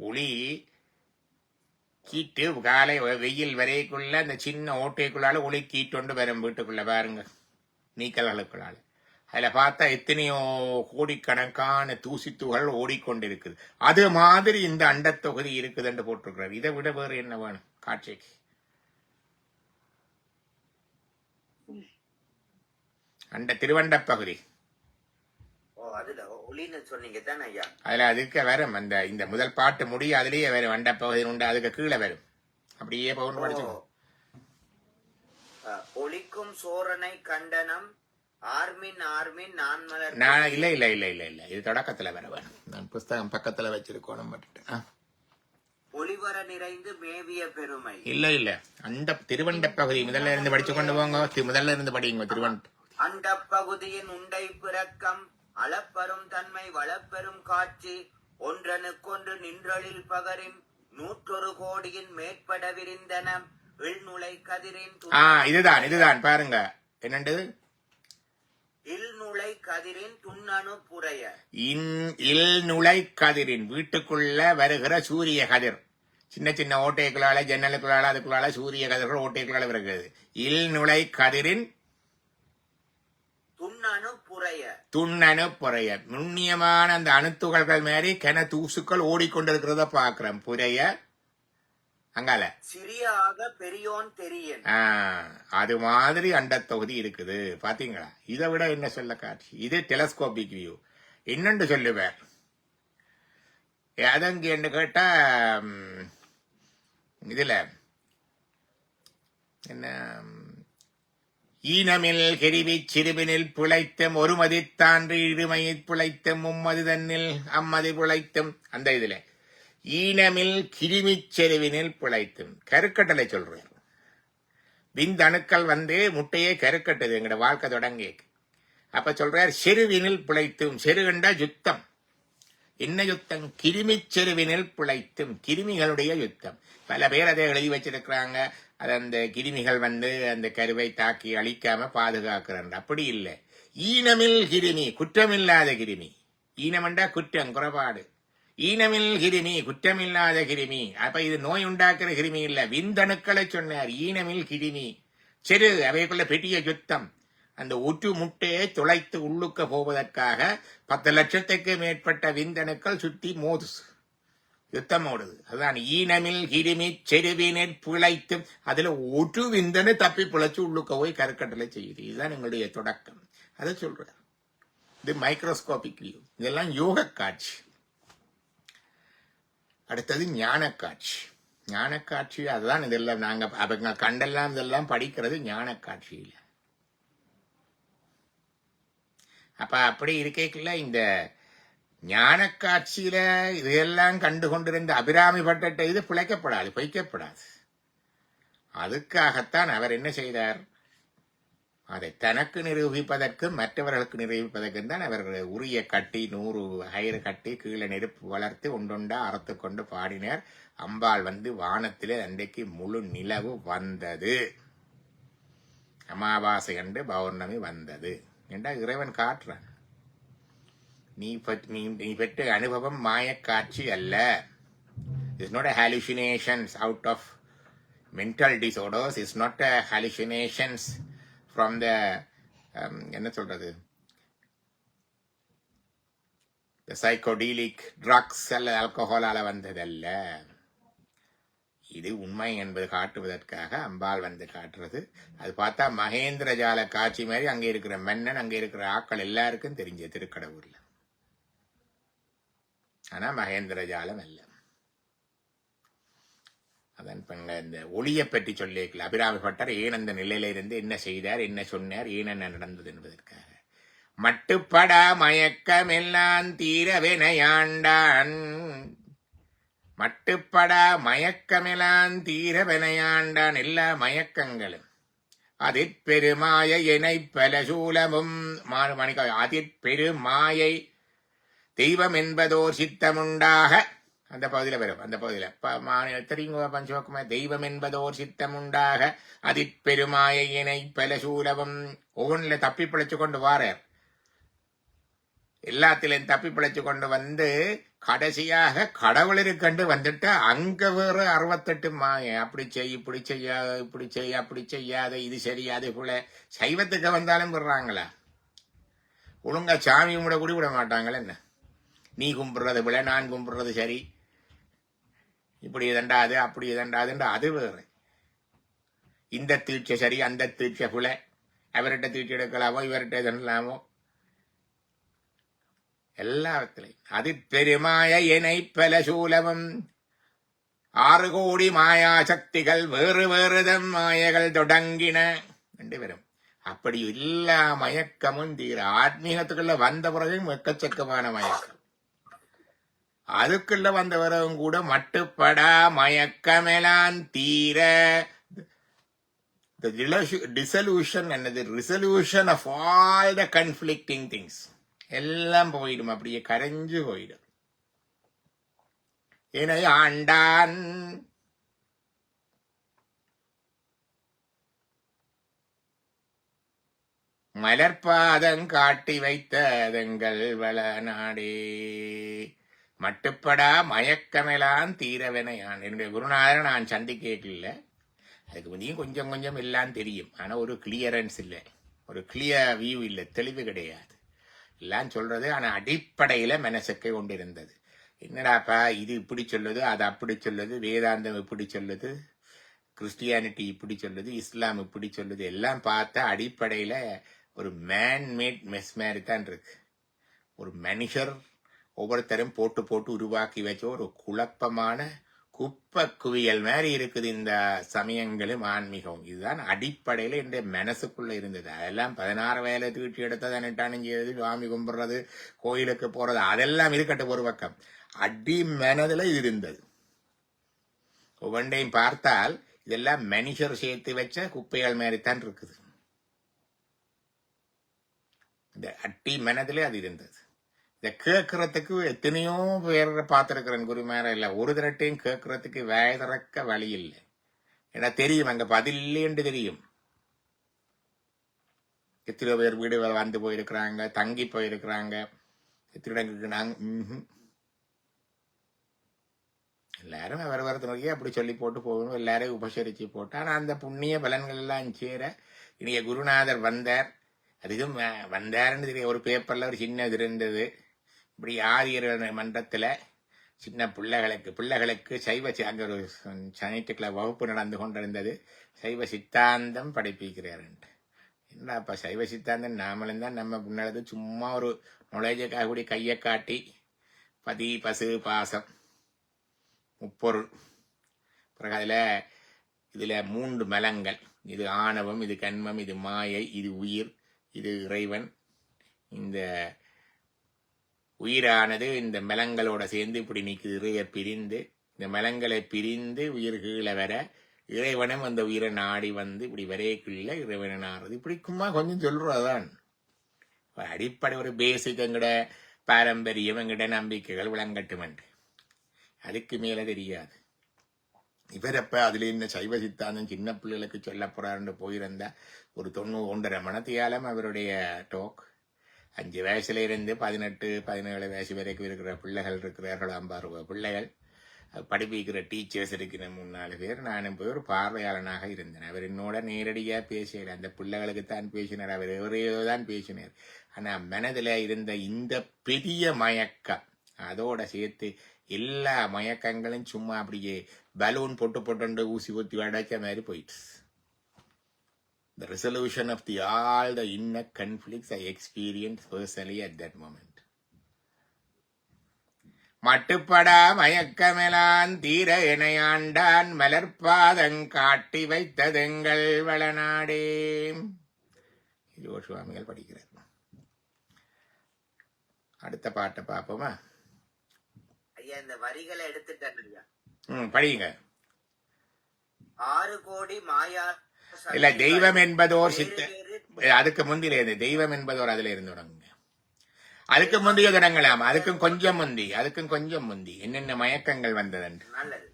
ஒளி கீட்டு காலை வெயில் வரைக்குள்ள அந்த சின்ன ஓட்டைக்குள்ளால ஒளி கீட்டொண்டு வரும் வீட்டுக்குள்ள பாருங்க, நீக்கல்களுக்குள்ளால. அதுல பார்த்தா எத்தனையோ கோடிக்கணக்கான தூசித்துகள் ஓடிக்கொண்டிருக்குது. அது மாதிரி இந்த அண்டத்தொகுதி இருக்குதுன்னு போட்டிருக்கிறார். இதை விட வேறு என்ன வேணும் காட்சிக்கு? அண்ட திருவண்ட பகுதி அதுல அதுக்கு வரும். அந்த இந்த முதல் பாட்டு முடிய அதுலயே வரும். அண்ட பகுதி உண்டு, அதுக்கு கீழே வரும். அப்படியே பவுன் படிச்சு ஒளிக்கும் சோரனை கண்டனம் ஆர்மின் ஆர்மின் நான் இல்ல இல்ல இல்ல இல்ல இல்ல இது தொடக்கத்துல வர வேணும். நான் புஸ்தகம் பக்கத்துல வச்சிருக்கோம். ஒளிவர நிறைந்து மேவிய பெருமை இல்ல இல்ல அந்த திருவண்ட பகுதி முதல்ல இருந்து படிச்சு கொண்டு போங்க. முதல்ல இருந்து படிங்க. திருவண்ட அண்ட பகுதியின் உண்டை பிறக்கம் அளப்பெரும் தன்மை வளப்பெரும் காட்சி ஒன்றனுக்கொன்று நின்றலில் பகரின் 100 கோடியின் மேற்பட விரிந்தன இல்நுளை கதிரின் இதுதான் பாருங்க. என்னண்டு இல்நுளை கதிரின் துண்ணணு புரைய. இல்நுளை கதிரின் வீட்டுக்குள்ள வருகிற சூரிய கதிர் சின்ன சின்ன ஓட்டைக்குள்ளால ஜன்னலுக்குள்ளால அதுக்குள்ளால சூரிய கதிர்கள் ஓட்டைக்குள்ளால வருகிறது. இல்நுளை கதிரின் துண்ணணு புரைய. நுண்ணியமான அந்த அணுத்துகள்கள் மாதிரி கன தூசுக்கள் ஓடிக்கொண்டிருக்கிறத பாக்குறோம். புரைய அங்கால சிறியாக பெரியோன் தெரியன். அது மாதிரி அண்டத்தொகுதி இருக்குது. பாத்தீங்களா? இதை விட என்ன சொல்ல காட்சி? இது டெலஸ்கோபிக் வியூ. என்னன்னு சொல்லுவார் அதங்க என்று கேட்டா இதுல என்ன ஈனமில் கெரிவி சிறுவினில் புழைத்தும் ஒரு மதித்தான்று இருமையில் புழைத்தும் மும்மது தன்னில் அம்மதி புழைத்தும். அந்த இதுல ஈனமில் கிருமிச் செருவினில் புழைத்தும் கருக்கட்டளை சொல்றார். விந்தணுக்கள் முட்டையே கருக்கட்டுது எங்கட வாழ்க்கை தொடங்கி. அப்ப சொல்றார் செருவினில் புழைத்தும். செருகண்டா யுத்தம். என்ன யுத்தம்? கிருமிச் செருவினில் புழைத்தும். கிருமிகளுடைய யுத்தம். பல பேர் அதை எழுதி வச்சிருக்கிறாங்க. அது அந்த கிருமிகள் அந்த கருவை தாக்கி அழிக்காம பாதுகாக்கிறாங்க. அப்படி இல்லை. ஈனமில் கிருமி, குற்றமில்லாத கிருமி. ஈனமெண்டா குற்றம், குறைபாடு. ஈனமில் கிருமி, குற்றமில்லாத கிருமி. அப்ப இது நோய் உண்டாக்குற கிருமி இல்ல, விந்தணுக்களை சொன்னார். ஈனமில் கிருமி சிறு, அவைக்குள்ள பெரிய யுத்தம். அந்த ஒற்று முட்டையை துளைத்து உள்ளுக்க போவதற்காக 10 லட்சத்துக்கு மேற்பட்ட விந்தணுக்கள் சுற்றி யுத்தம் ஓடுது. அதுதான் ஈனமில் கிருமி செருவினர் பிழைத்து, அதுல ஒரு விந்தனு தப்பி பிழைச்சு உள்ளுக்க போய் கருக்கட்டளை செய்யுது. இதுதான் எங்களுடைய தொடக்கம். அதை சொல்றார். இது மைக்ரோஸ்கோபிக் வியூ. இதெல்லாம் யோக காட்சி. அடுத்தது ஞான காட்சி. ஞான காட்சி அதுதான். இதெல்லாம் நாங்க கண்டெல்லாம் இதெல்லாம் படிக்கிறது ஞான காட்சியில். அப்ப அப்படி இருக்கைக்குள்ள இந்த ஞான காட்சியில இதெல்லாம் கண்டு கொண்டிருந்த அபிராமி பட்டத்தை இது பிழைக்கப்படாது, பொய்க்கப்படாது. அதுக்காகத்தான் அவர் என்ன செய்தார்? அதை தனக்கு நிரூபிப்பதற்கு, மற்றவர்களுக்கு நிரூபிப்பதற்கு தான் அவர் உரிய கட்டி 100 கயிறு கட்டி கீழே நெருப்பு வளர்த்து ஒன்றொண்டா அறுத்து கொண்டு பாடினார். அம்பாள் வந்து வானத்திலே அன்றைக்கு முழு நிலவு வந்தது, அமாவாசை அன்று பௌர்ணமி வந்தது என்றால் இறைவன் காட்டுறான். நீ பெற்ற அனுபவம் மாயக்காட்சி அல்ல. It's not a hallucinations out of mental disorders. It's not a hallucinations from the என்ன சொல்றது, the psychedelic drugs அல்ல ஆல்கஹாலால வந்ததல்ல. இது உண்மை என்பது காட்டுவதற்காக அம்பாள் வந்து காட்டுறது. அது பார்த்தா மகேந்திர ஜால காட்சி மாதிரி அங்கே இருக்கிற மன்னன், அங்கே இருக்கிற ஆக்கள் எல்லாருக்கும் தெரிஞ்ச திருக்கடவுர்ல. ஆனா மகேந்திர ஜாலம் அல்ல. அதன் இந்த ஒளியை பற்றி சொல்லிக்கல அபிராமி பட்டர் ஏன் அந்த நிலையில இருந்து என்ன செய்தார், என்ன சொன்னார், ஏன் என்ன நடந்தது என்பதற்காக. மட்டுப்படா மயக்கமெல்லாம் தீரவெனையாண்டான், மட்டுப்படா மயக்கமெல்லாம் தீரவெனையாண்டான். எல்லா மயக்கங்களும் அதிற்பெருமாயை எனை பல சூலமும் அதிற்பெருமாயை தெய்வம் என்பதோர் சித்தமுண்டாக. அந்த பகுதியில் வரும். அந்த பகுதியில் தெரியுங்க பஞ்சோக்குமா, தெய்வம் என்பதோர் சித்தமுண்டாக அதிற்பெருமாயை எனை பல சூலவும். ஒவ்வொன்றில தப்பி பிழைச்சு கொண்டு வாரார். எல்லாத்திலையும் தப்பி பிழைச்சு கொண்டு வந்து கடைசியாக கடவுளருக்கண்டு வந்துட்டு அங்க வேற 68 மாய. அப்படி செய், இப்படி செய்யாத, இப்படி செய், அப்படி செய்யாத, இது சரியாது போல. சைவத்துக்கு வந்தாலும் விடுறாங்களா? ஒழுங்கா சாமி கும்பிட கூட விட மாட்டாங்களே. என்ன நீ கும்பிடுறது விட நான் கும்பிடுறது சரி, இப்படி இதண்டாது அப்படி இதண்டாதுன்ற அது வேறு. இந்த தீட்சை சரி, அந்த தீட்சை புல, அவர்கிட்ட தீட்சை எடுக்கலாமோ இவர்கிட்ட இதலாமோ எல்லாத்திலையும். அது பெருமாய எனை பல சூலமும் 6 கோடி மாயா சக்திகள் வேறு வேறுதம் மாயகள் தொடங்கின என்று வரும். அப்படி எல்லா மயக்கமும் தீர. ஆத்மீகத்துக்குள்ள வந்த பிறகு எக்கச்சக்கமான மயக்கம். அதுக்குள்ள வந்த பிறகும் கூட மட்டுப்படா மயக்கமெல்லாம் தீர. The dissolution and the resolution of all the conflicting things எல்லாம் போயிடும், அப்படியே கரைஞ்சு போயிடும். என்னை ஆண்டான் மலர்பாதம் காட்டி வைத்ததெங்கள் வள நாடே. மட்டுப்படா மயக்கமெல்லாம் தீரவெனையான். என்னுடைய குருநாதரை நான் சந்திக்கல. அதுக்கு முந்தையும் கொஞ்சம் கொஞ்சம் எல்லாம் தெரியும். ஆனா ஒரு கிளியரன்ஸ் இல்லை, ஒரு கிளியர் வியூ இல்லை, தெளிவு கிடையாது. எல்லாம் சொல்றது ஆனா அடிப்படையில மனசுக்கு கொண்டிருந்தது. என்னடாப்பா இது இப்படி சொல்லுது, அது அப்படி சொல்லுது, வேதாந்தம் இப்படி சொல்லுது, கிறிஸ்டியானிட்டி இப்படி சொல்லுது, இஸ்லாம் இப்படி சொல்லுது, எல்லாம் பார்த்தா அடிப்படையில ஒரு மேன்மேட் மெஸ் மாதிரி தான் இருக்கு. ஒரு மனுஷர் ஒவ்வொருத்தரும் போட்டு போட்டு உருவாக்கி வச்ச ஒரு குழப்பமான குப்பை குவியல் மாதிரி இருக்குது இந்த சமயங்களும் ஆன்மீகம். இதுதான் அடிப்படையில இந்த மனசுக்குள்ள இருந்தது. அதெல்லாம் 16 வயல தீட்டி எடுத்தது, 18 செய்யறது, சுவாமி கும்பிடுறது, கோயிலுக்கு போறது, அதெல்லாம் இருக்கட்டும் ஒரு பக்கம். அடி மனதுல இது இருந்தது. ஒவ்வொன்றையும் பார்த்தால் இதெல்லாம் மனுஷர் சேர்த்து வச்ச குப்பைகள் மாதிரித்தான் இருக்குது. இந்த அட்டி மனதிலே அது இருந்தது. இதை கேட்கறதுக்கு எத்தனையோ பேரை பார்த்திருக்கிறேன் குருமார. இல்லை ஒரு தரட்டையும் கேட்கறதுக்கு வேய திறக்க வழி இல்லை. ஏன்னா தெரியும் அங்க பதில் இல்லைன்னு தெரியும். எத்தனை பேர் வீடு வந்து போயிருக்கிறாங்க, தங்கி போயிருக்கிறாங்க. எத்தனை இடங்களுக்கு நாங்க எல்லாரும் அவர் நோக்கி அப்படி சொல்லி போட்டு போகணும், எல்லாரையும் உபசரிச்சு போட்டு. ஆனால் அந்த புண்ணிய பலன்கள் எல்லாம் சேர இனிய குருநாதர் வந்தார். அதுக்கும் வந்தாருன்னு தெரியும். ஒரு பேப்பர்ல ஒரு சின்ன இது இருந்தது, இப்படி ஆரியர் மன்றத்தில் சின்ன பிள்ளைகளுக்கு அங்கே ஒரு ஞாயிற்றுக்கிழமை வகுப்பு நடந்து கொண்டிருந்தது. சைவ சித்தாந்தம் படிப்பிக்கிறார். என்னப்பா சைவ சித்தாந்தம் நாமளும் தான் நம்ம முன்னாடி சும்மா ஒரு நுழைஞ்சக்காக கூடி கையை காட்டி பதி பசு பாசம் முப்பொருள், பிறகு இதுல 3 மலங்கள், இது ஆணவம், இது கண்மம், இது மாயை, இது உயிர், இது இறைவன். இந்த உயிரானது இந்த மலங்களோட சேர்ந்து இப்படி நிற்குது. இறைய பிரிந்து இந்த மலங்களை பிரிந்து உயிர் கீழே வர, இறைவனும் அந்த உயிரை நாடி வந்து இப்படி வரையக்குள்ள இறைவனை நாடுறது. இப்படி சும்மா கொஞ்சம் சொல்றதுதான் அடிப்படை. ஒரு பேசிக் எங்கட பாரம்பரியம், எங்கட நம்பிக்கைகள் விளங்கட்டுமென்று. அதுக்கு மேல தெரியாது. இவரப்ப அதுல என்ன சைவ சித்தாந்தம் சின்ன பிள்ளைகளுக்கு சொல்ல போறாருன்னு போயிருந்தா ஒரு 90 மணத்தியாலம் அவருடைய டோக். 5 வயசுல இருந்து 18-17 வயசு வரைக்கும் இருக்கிற பிள்ளைகள் இருக்கிறார்கள். 50 பிள்ளைகள் படிப்பிக்கிற டீச்சர்ஸ் இருக்கிற 3-4 பேர். நானும் போய் ஒரு பார்வையாளனாக இருந்தேன். அவர் என்னோட நேரடியா பேசல, அந்த பிள்ளைகளுக்கு தான் பேசினார். அவர் எவரையோ தான் பேசினார். ஆனா மனதுல இருந்த இந்த பெரிய மயக்கம், அதோட சேர்த்து எல்லா மயக்கங்களும் சும்மா அப்படியே பலூன் போட்டு ஊசி ஊத்தி அடைச்ச மாதிரி போயிட்டு. The resolution of all the inner conflicts I experienced personally at that moment. மட்டுப்படா மயக்கமெலான் தீர இணையாண்டான் மலர்பாதங் காட்டி வைத்ததெங்கள் வளநாடே. இது சுவாமிகள் படிக்கிறார். அடுத்த பாட்டை பார்ப்போமா? ஐயா இந்த வரிகளை எடுத்துட்டேன். படியுங்க. 6 கோடி மாயா இல்ல, தெய்வம் என்பதோர் அதுக்கு முந்தில இருந்து தெய்வம் என்பதோர் அதுல இருந்து தொடங்குங்க. அதுக்கு முந்தைய தொடங்கலாம். அதுக்கும் கொஞ்சம் முந்தி என்னென்ன மயக்கங்கள் வந்ததென்று. நல்லது.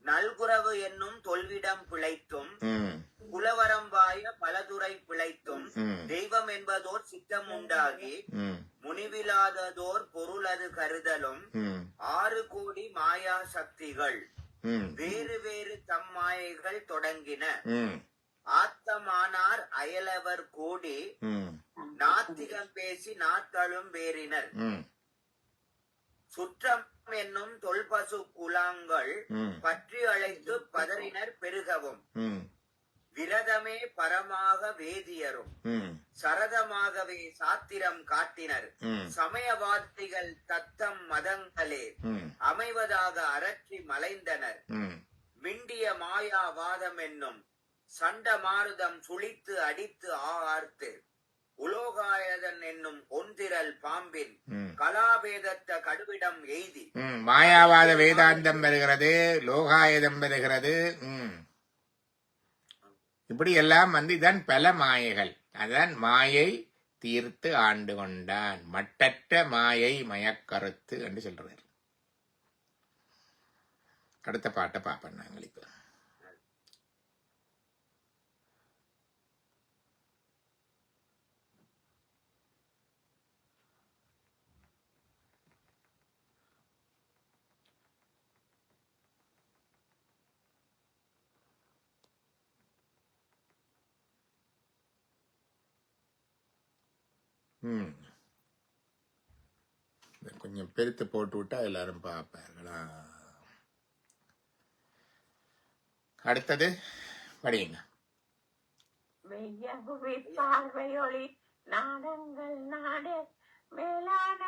நல்குறவு என்னும் தொல்விடம் பிழைத்தும் குலவரம்பாய பலதுறை பிழைத்தும் தெய்வம் என்பதோர் சித்தம் உண்டாகி முனிவிலாததோர் பொருளது கருதலும் 6 கோடி மாயா சக்திகள் வேறு வேறு தம்மாயைகள் தொடங்கின. ஆத்தமானார் அயலவர் கூடி நாத்திகம் பேசி நாத்தழும் வேறினர். சுற்றம் என்னும் தொல்பசு குலாங்கள் பற்றி அழைத்து பதறினர் பெருகவும். விரதமே பரமாக வேதியரும் சரதமாகவே சாத்திரம் காட்டினர். சமயவாதிகள் தத்தம் மதங்களே அமைவதாக அரற்றி மலைந்தனர். மிண்டிய மாயாவாதம் என்னும் சண்ட மாருதம் சுழித்து அடித்து ஆர்த்து உலோகாயதன் என்னும் ஒன்றிரல் பாம்பின் கலாபேதத்த கடுவிடம் எய்தி. மாயாவாத வேதாந்தம் வருகிறது, லோகாயுதம் வருகிறது. இப்படி எல்லாம் இதுதான் பல மாயைகள். அதான் மாயை தீர்த்து ஆண்டு கொண்டான், மட்டற்ற மாயை மயக்கருத்து என்று சொல்றார். அடுத்த பாட்டை பார்ப்போம் நாங்கள் இப்ப. கொஞ்சம் பெருத்து போட்டு விட்டா எல்லாரும் பார்ப்பார்களா? அடுத்தது படியுங்க. பார்வையொளி நாடங்கள் நாடு மேலான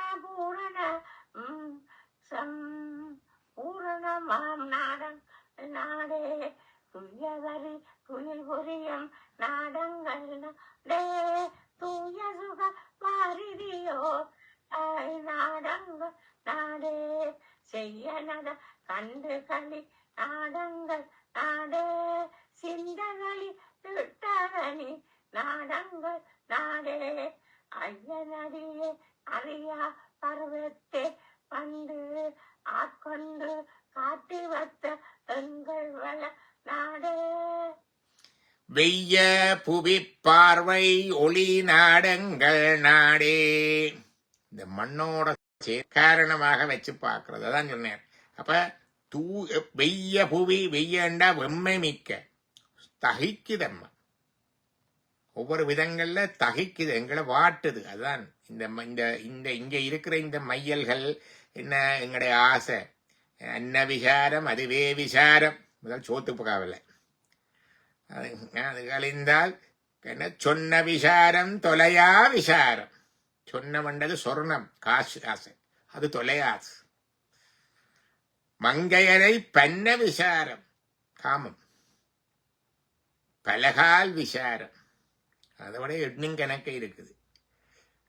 பூரணமாம் நாடங் நாடே துயவரி துயில் புரியும் நாடங்கள் நாடே தூய சுக வாரிதியோ நாடங்கள் நாடே செய்யனத கண்டு களி நாடங்கள் நாடே சிந்தகளி திட்டவனி நாடங்கள் நாடே ஐயனடியே அறியா பருவத்தே வந்து ஆட்கொண்டு காட்டி வத்த எங்கள் வள நாடே. வெய்ய புவி பார்வை ஒளி நாடங்கள் நாடே. இந்த மண்ணோட காரணமாக வச்சு பார்க்கறது அதான் சொன்னேன். அப்ப வெய்ய புவி வெய்யண்டா வெம்மை மிக்க தகிக்குதம்மா, ஒவ்வொரு விதங்கள்ல தகிக்குது, எங்களை வாட்டுது. அதான் இந்த இங்க இருக்கிற இந்த மையல்கள் என்ன, எங்களுடைய ஆசை என்ன விசாரம் அதுவே விசாரம், முதல் சோத்து காவல அது கழிந்தால் என்ன சொன்ன விசாரம் தொலையா விசாரம். சொன்னமண்டது சொர்ணம் காசு ஆசை, அது தொலையாது. மங்கையரை பன்ன விசாரம் காமம், பலகால் விசாரம், அதோட எண்ணும் கணக்கு இருக்குது.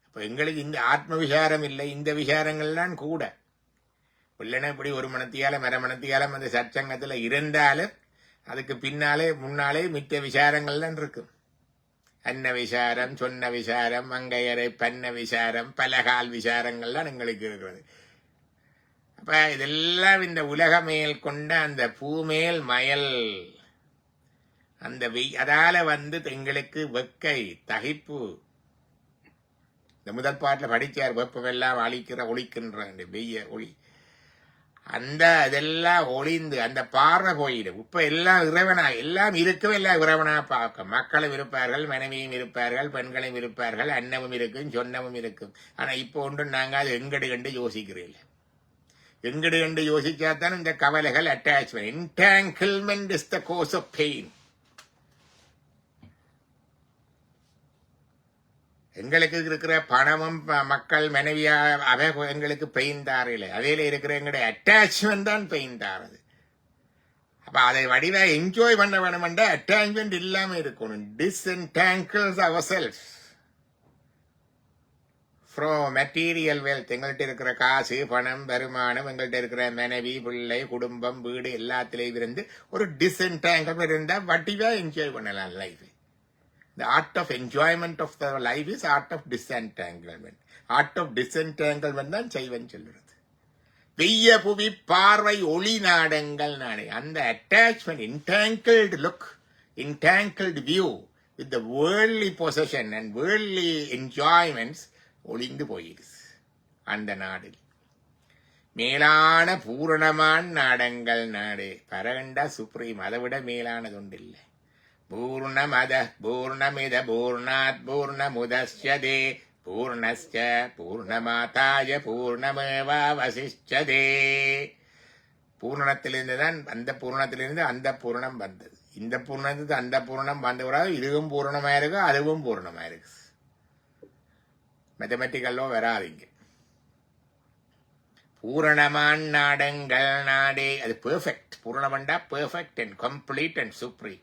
அப்ப எங்களுக்கு இந்த ஆத்ம விசாரம் இல்லை, இந்த விசாரங்கள்லாம் கூட இல்லைன்னா இப்படி ஒரு மணத்தியால மரமணத்தியாலம் அந்த சற்சங்கத்துல இருந்தாலும் அதுக்கு பின்னாலே முன்னாலே மித்த விசாரங்கள்லாம் இருக்கும். அன்ன விசாரம், சொன்ன விசாரம், மங்கையரை பன்ன விசாரம், பலகால் விசாரங்கள்லாம் எங்களுக்கு இருக்கிறது. அப்ப இதெல்லாம் இந்த உலகமேல் கொண்ட அந்த பூமேல் மயல் அந்த அதால எங்களுக்கு வெக்கை தகிப்பு. இந்த முதல் பாட்டில் படிச்சார், வெப்பமெல்லாம் ஒழிக்கின்ற வெய்ய ஒளி, அந்த இதெல்லாம் ஒளிந்து அந்த பார்வை போயிடும். இப்ப எல்லாம் இறைவனா, எல்லாம் இருக்கவே எல்லாம் இறைவனா பார்க்க. மக்களும் இருப்பார்கள், மனைவியும் இருப்பார்கள், பெண்களும் இருப்பார்கள், அன்னமும் இருக்கும், சொன்னமும் இருக்கும். ஆனா இப்போ ஒன்றும் நாங்க அது எங்கடு கண்டு யோசிக்கிறீங்க. எங்கடு கண்டு யோசிச்சாதான் இந்த கவலைகள் attachment. Entanglement is the cause of pain. எங்களுக்கு இருக்கிற பணமும் மக்கள் மனைவியா எங்களுக்கு பெயின் தாரில்லை, அவையில இருக்கிற எங்களுடைய அட்டாச்மெண்ட் தான் பெயின் தாரது. அப்ப அதை வடிவா என்ஜாய் பண்ண வேணும்னா அட்டாச்மெண்ட் இல்லாம இருக்கணும். டிஸ்என்டாங்கிள்ஸ் ourselves from material wealth. எங்கள்கிட்ட இருக்கிற காசு பணம் வருமானம், எங்கள்கிட்ட இருக்கிற மனைவி பிள்ளை குடும்பம் வீடு எல்லாத்திலையும் இருந்து ஒரு டிஸ்என்டாங்கிள் இருந்தா வடிவா என்ஜாய் பண்ணலாம் life. The art of enjoyment of the life is art of disentanglement. Art of disentanglement தான் செய்வன் சொல்றது. வெய்ய புவி பார்வை ஒளி நாடங்கள் நாடே. அந்த attachment, entangled look, entangled view with the worldly possession and worldly enjoyments ஒளிந்து போயிடுது அந்த நாடில். மேலான பூரணமான நாடங்கள் நாடு பரகண்டா சுப்ரீம், அதை விட மேலானது ஒன்று இல்லை. பூர்ணமத பூர்ணமித பூர்ணாத் பூர்ணமுதஸ்யதே பூர்ணஸ்ய பூர்ணமாதாய பூர்ணமேவாவசிஷ்யதே. பூரணத்திலிருந்து தான் அந்த பூரணத்திலிருந்து அந்த பூரணம் வந்தது. இந்த பூரணத்துக்கு அந்த பூரணம் வந்த பிறகு இதுவும் பூரணமாயிருக்கு, அதுவும் பூரணமாயிருக்கு. மேத்தமெட்டிக்கல்லோ வராதிங்க. பூரணமான நாடங்கள் நாடே, அது பெர்ஃபெக்ட். பூரணமண்டா perfect and complete and supreme.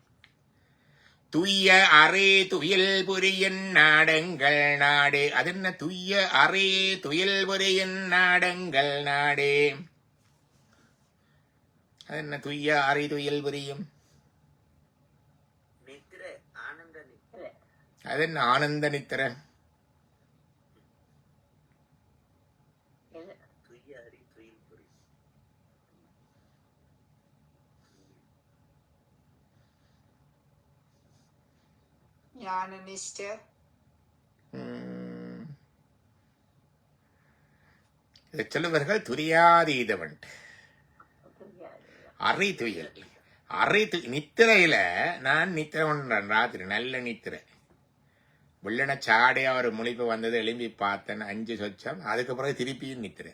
துய்ய அறே துயில் புரியன் நாடங்கள் நாடே. அது என்ன துய்ய அறே துயில் புரியன் நாடங்கள் நாடே? அது என்ன துய்ய அறை துயில் புரியும்? அது என்ன ஆனந்த நித்திர? சொல்லுவார்கள் துரியாதீதவன் அறை துயில். அறை நித்திரையில நான் நித்திரை பண்றேன், ராத்திரி நல்ல நித்திரை. வெள்ளன சாடையா ஒரு முழிப்பு வந்தது, எழும்பி பார்த்தேன் 5 சொச்சம். அதுக்கு பிறகு திருப்பியும் நித்திரை,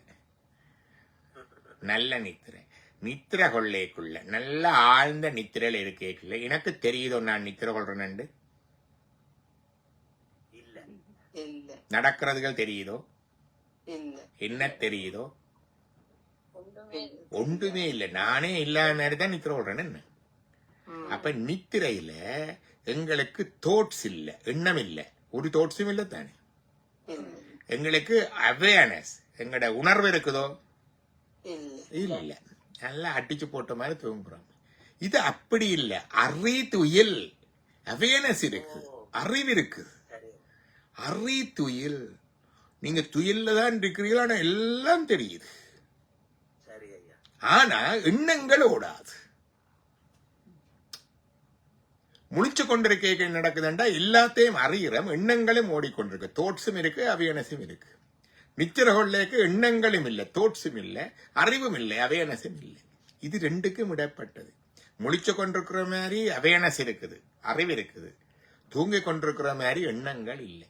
நல்ல நித்திரை. நித்திரை கொள்ளைக்குள்ள நல்ல ஆழ்ந்த நித்திரையில இருக்கேக்குள்ள எனக்கு தெரியுதோ நான் நித்திரை கொள்றேன்னு? நடக்கிறதுகள் தெரியுதோ? என்ன தெரியுதோ? ஒன்றுமே இல்லை. நானே இல்லாத நேரம் தான் நித்திரை கொள்றேன்னு என்ன? அப்ப நித்திரையில எங்களுக்கு தோட்ஸ் இல்ல, எண்ணம் இல்ல, ஒரு தோட்ஸும் இல்ல தானே. எங்களுக்கு அவேர்னஸ், எங்களோட உணர்வு இருக்குதோ? இல்ல. நல்லா அடிச்சு போட்ட மாதிரி தூங்குறோம். இது அப்படி இல்ல. அறை துயில் அவேர்னஸ் இருக்கு, அறிவு இருக்கு. அறை துயில், நீங்க துயில்ல தான் இருக்கிறீங்களா, ஆனா எல்லாம் தெரியுது. ஆனா எண்ணங்கள் ஓடாது. முழிச்சு கொண்டிருக்க நடக்குதுண்டா எல்லாத்தையும் அறிகிறோம், எண்ணங்களும் ஓடிக்கொண்டிருக்கு, தோட்ஸும் இருக்கு, அவேர்னஸும் இருக்கு. நிச்சர கொள்ளைக்கு எண்ணங்களும் இல்லை, தோட்ஸும் இல்லை, அறிவும் இல்லை, அவேர்னஸும் இல்லை. இது ரெண்டுக்கும் இடப்பட்டது. முழிச்சு கொண்டிருக்கிற மாதிரி அவேர்னஸ் இருக்குது, அறிவு இருக்குது. தூங்கிக் கொண்டிருக்கிற மாதிரி எண்ணங்கள் இல்லை.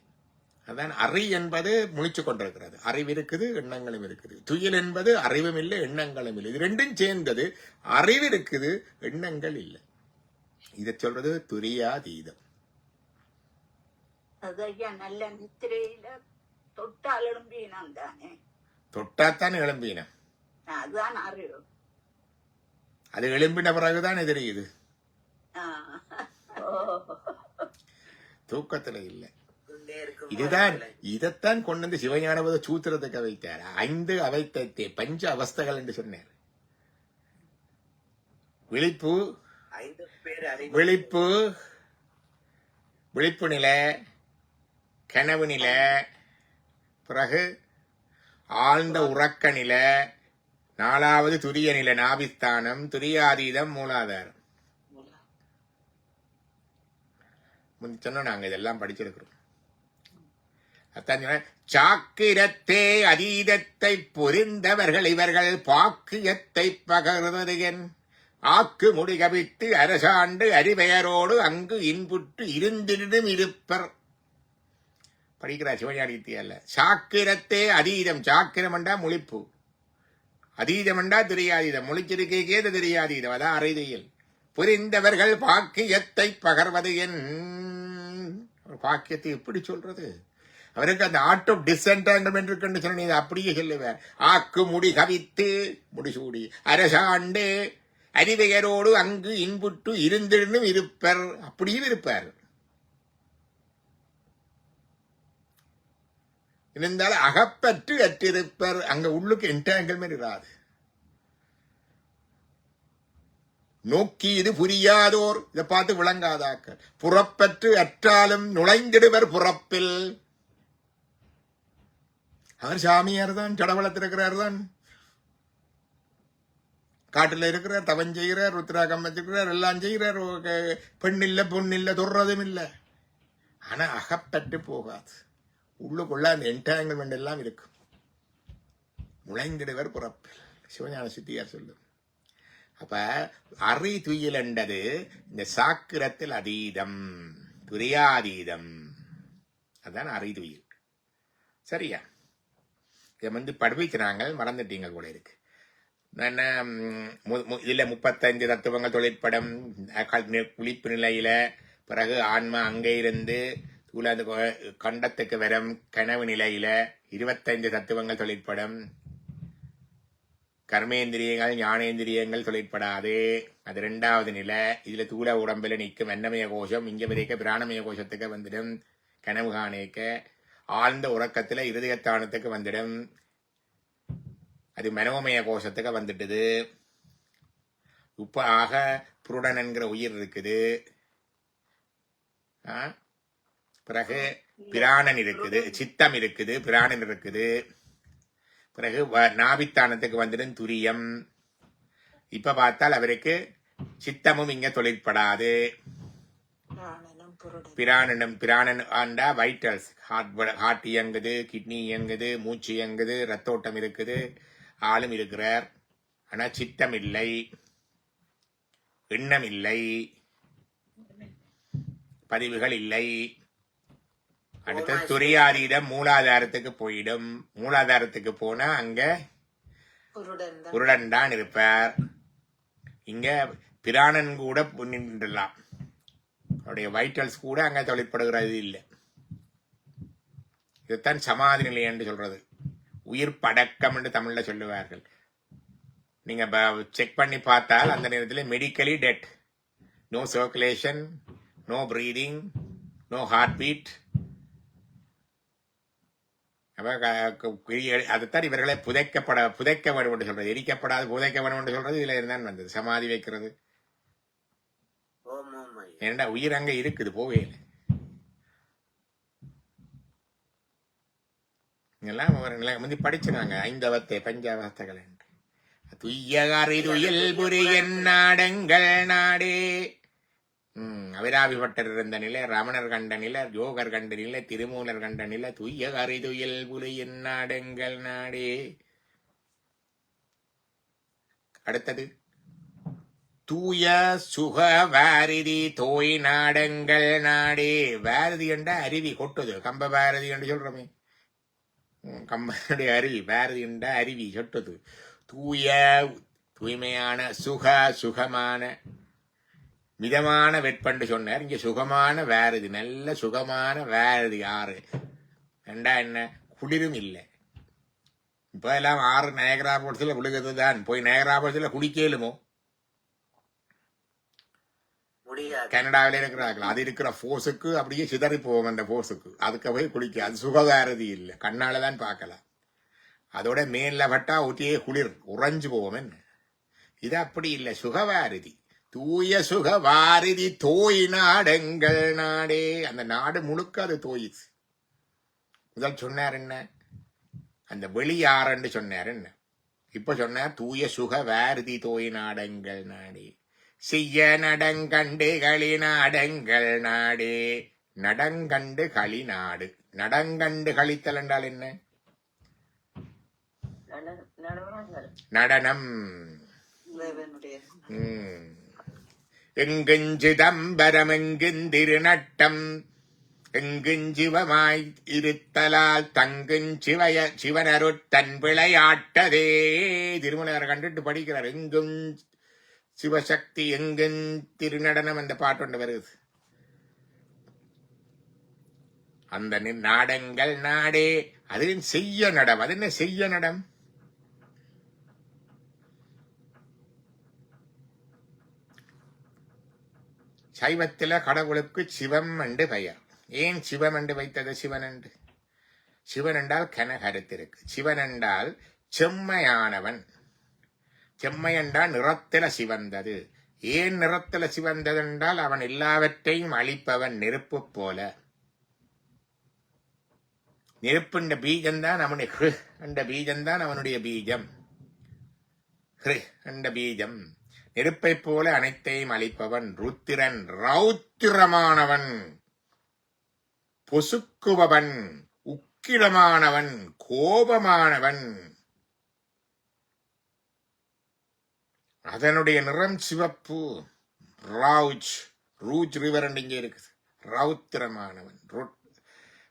அதான் அறி என்பது முழிச்சு கொண்டிருக்கிறது, அறிவு இருக்குது, எண்ணங்களும் இருக்குது. துயில் என்பது அறிவும் இல்லை, எண்ணங்களும் இல்லை. இது ரெண்டும் சேர்ந்தது. அறிவு இருக்குது, எண்ணங்கள் இல்லை. இதை சொல்றது துரியாதீதம். அதையா நல்ல நித்திரையில தொட்டால் எழும்பினான் தானே, தொட்டாத்தான் எழும்பினம். அதுதான் அறிவு. அது எழும்பின பிறகுதான் தெரியுது, தூக்கத்துல இல்லை. இதுதான் இதைத்தான் கொண்டு வந்து சிவஞானபோத சூத்திரத்துக்கு வைத்தார். 5 அவைத்தே பஞ்ச அவஸ்தைகள் என்று சொன்னார். விழிப்பு, விழிப்பு, விழிப்பு நிலை, கனவு நிலை, பிறகு ஆழ்ந்த உறக்க நிலை, 4வது துரிய நிலை நாபிஸ்தானம், துரியாதீதம், மூலாதாரம். சொன்ன நாங்க இதெல்லாம் படிச்சிருக்கிறோம். சாக்கிரத்தே அதீதத்தை புரிந்தவர்கள் இவர்கள் பாக்கியத்தை பகர்வது என் ஆக்கு முடிகவித்து அரசாண்டு அறிவெயரோடு அங்கு இன்புற்று இருந்திடும் இருப்பர். படிக்கிறார் சிவஞானித்தியல்ல. சாக்கிரத்தே அதீதம், சாக்கிரம் என்றா முழிப்பு, அதீதம் என்றா தெரியாதீதம், முழிச்சிருக்கே தெரியாதீதம், அதான் அறைதியல். புரிந்தவர்கள் பாக்கியத்தை பகர்வது என். பாக்கியத்தை எப்படி சொல்றது? அவருக்கு அந்த ஆர்ட் ஆஃப் டிஸ்என்டாங்கிள்மெண்ட் இருக்குன்னு சொன்ன நீ அப்படியே சொல்லுவார். ஆக்கு முடி கவித்து முடிசூடி அரசாண்டு அறிவையரோடு அங்கு இன்புற்று இருந்திடும் இருப்பர். அப்படியும் இருப்பார். இருந்தாலும் அகப்பற்று அற்றிருப்பர். அங்க உள்ளுக்கு என்டாங்கிள்மெண்ட் இராது. நோக்கி இது புரியாதோர், இதை பார்த்து விளங்காதாக்க. புறப்பற்று அற்றாலும் நுழைந்திடுவர் புறப்பில். அவர் சாமியார் தான், சடவளத்தில் இருக்கிறார் தான், காட்டுல இருக்கிறார், தவன் செய்கிறார், ருத்ராகம் வச்சுக்கிறார், எல்லாம் செய்கிறார். பெண் இல்ல பொண்ணு இல்ல, தொடுறதும் இல்லை. ஆனா அகப்பட்டு போகாது. உள்ளுக்குள்ள அந்த என்டாங்கிள்மெண்ட் எல்லாம் இருக்கும். நுழைந்திடுவர் புறப்பில். சிவஞான சித்தியார் சொல்லும். அப்ப அறி துயில் என்றது இந்த சாக்கிரத்தில் அதீதம், துரியாதீதம். அதான் அறி துயில். சரியா? இதை படிக்கிறாங்க, மறந்துட்டீங்க கூட இருக்கு. இதுல 35 தத்துவங்கள் தொழிற்படம். குளிப்பு நிலையில பிறகு ஆன்மா அங்கே இருந்து கண்டத்துக்கு வரும் கனவு நிலையில 25 தத்துவங்கள் தொழிற்படம். கர்மேந்திரியங்கள் ஞானேந்திரியங்கள் தொழிற்படாது. அது 2வது நிலை. இதுல தூள உடம்புல நிற்கும் அன்னமய கோஷம் இங்க வரைக்க பிராணமய கோஷத்துக்கு வந்துடும். கனவு காணேக்க ஆழ்ந்த உறக்கத்துல இருதயத்தானத்துக்கு வந்துடும். அது மனோமய கோஷத்துக்கு வந்துட்டுது. ஆக புருடன் என்கிற உயிர் இருக்குது. பிறகு பிராணன் இருக்குது, சித்தம் இருக்குது, பிராணன் இருக்குது. பிறகு நாபித்தானத்துக்கு வந்துடும் துரியம். இப்ப பார்த்தால் அவருக்கு சித்தமும் இங்க தொழிற்படாது. பிராணன் ஆண்டா வைட்டல்ஸ், ஹார்ட் இயங்குது, கிட்னி இயங்குது, மூச்சு இயங்குது, ரத்தோட்டம் இருக்குது, ஆளும் இருக்கிறார். ஆனா சித்தம் இல்லை, எண்ணம் இல்லை, பதிவுகள் இல்லை. அடுத்து துரியாதீதம் மூலாதாரத்துக்கு போயிடும். மூலாதாரத்துக்கு போனா அங்க புருடன் தான் இருப்பார். இங்க பிராணன் கூட நின்றுலாம். அவருடைய வைட்டல்ஸ் கூட அங்க தொழிற்படுகிறது இல்லை. இதுதான் சமாதி நிலை என்று சொல்றது. உயிர் படக்கம் என்று தமிழ்ல சொல்லுவார்கள். நீங்க செக் பண்ணி பார்த்தால் அந்த நேரத்தில் medically dead, no circulation, no breathing, no heart beat. அதுதான் இவர்களை புதைக்க வேண்டும் என்று சொல்றது. எரிக்கப்படாது புதைக்க வேண்டும் என்று சொல்றது இதுல இருந்தான் வந்தது. சமாதி வைக்கிறது. ஏண்டா உயிர் அங்க இருக்குது, போவே இல்லை. இதெல்லாம் படிச்சுனாங்க 5 அவத்தை பஞ்சாவஸ்தைகள் என்று. துய்யகறி துயில் புரியன் நாடங்கள் நாடே அவிராவிபட்டர் இருந்த நிலை, ரமணர் கண்ட நிலை, யோகர் கண்ட நிலை, திருமூலர் கண்ட நிலை, துய்ய கரிதுயில் புலியின் நாடெங்கள் நாடே. அடுத்தது தூய சுக வாரிதி தோய் நாடங்கள் நாடே. வாரதி என்ற அருவி கொட்டுது, கம்ப பாரதி என்று சொல்றோமே, கம்பனுடைய அருவி, பாரதி என்ற அருவி சொட்டுது. தூய்மையான சுகமான மிதமான வெப்பண்டு சொன்னார். இங்க சுகமான வாரதி, நல்ல சுகமான வாரதி ஆறு. ரெண்டா என்ன, குளிரும் இல்லை. இப்ப எல்லாம் ஆறு நயகராபுரத்துல விழுகிறது தான். போய் நயகராபுரத்துல குளிக்கலுமோ? கனடாவில இருக்கிறார்கள், அது இருக்கிற போர்ஸுக்கு அப்படியே சிதறி போவோம். அந்த போர்ஸுக்கு அதுக்கு போய் குளிக்க, அது சுகவாரதி இல்லை, கண்ணாலதான் பார்க்கலாம். அதோட மேல பட்டா ஊட்டியே குளிர் உறைஞ்சு போவோம். என்ன இது அப்படி இல்லை, சுகவாரதி. தூய சுகவாரிதி தோய் நாடெங்கள் நாடே. அந்த நாடு முழுக்க அது தோயிச்சு. முதல் சொன்னார் என்ன, அந்த வெளியாரன்னு சொன்னார். என்ன இப்ப சொன்னார் தூய சுகவாரிதி தோய் நாடெங்கள் நாடே. செய்ய நடங்கண்டு களி நாடெங்கள் நாடே. நடங்கண்டு களி நாடு. நடங்கண்டு கழித்தல் என்றால் என்ன? நடனம். எங்குஞ்சிதம்பரம் எங்குந்திருநட்டம் எங்குஞ்சிவமாய் இருத்தலால் தங்குஞ்சிவய சிவனருட்டன் விளையாட்டதே. திருமலையார் கண்டுட்டு படிக்கிறார். எங்கும் சிவசக்தி எங்கும் திருநடனம் அந்த பாட்டு ஒன்று வருது. அந்த நாடங்கள் நாடே, அது செய்ய நடம். அது என்ன செய்ய நடம்? சைவத்தில கடவுளுக்கு சிவம் என்று பெயர். ஏன் சிவம் என்று வைத்தது? சிவன் என்று, சிவன் என்றால் கனகருத்திருக்கு. சிவன் என்றால் செம்மையானவன். செம்மை என்றால் நிறத்தில சிவந்தது. ஏன் நிறத்தில சிவந்தது என்றால் அவன் எல்லாவற்றையும் அழிப்பவன், நெருப்பு போல. நெருப்புண்ட பீஜம்தான் அவனுடைய ஹிரு என்ற பீஜம்தான் அவனுடைய பீஜம். ஹிரு என்ற பீஜம். நெருப்பை போல அனைத்தையும் அழிப்பவன். ருத்திரன் ரௌத்திரமானவன், பொசுக்குபவன், உக்கிரமானவன், கோபமானவன். அதனுடைய நிறம் சிவப்பு. ரவுஜ், ரூஜ் ரிவர் இங்கே இருக்குது. ரௌத்திரமானவன்,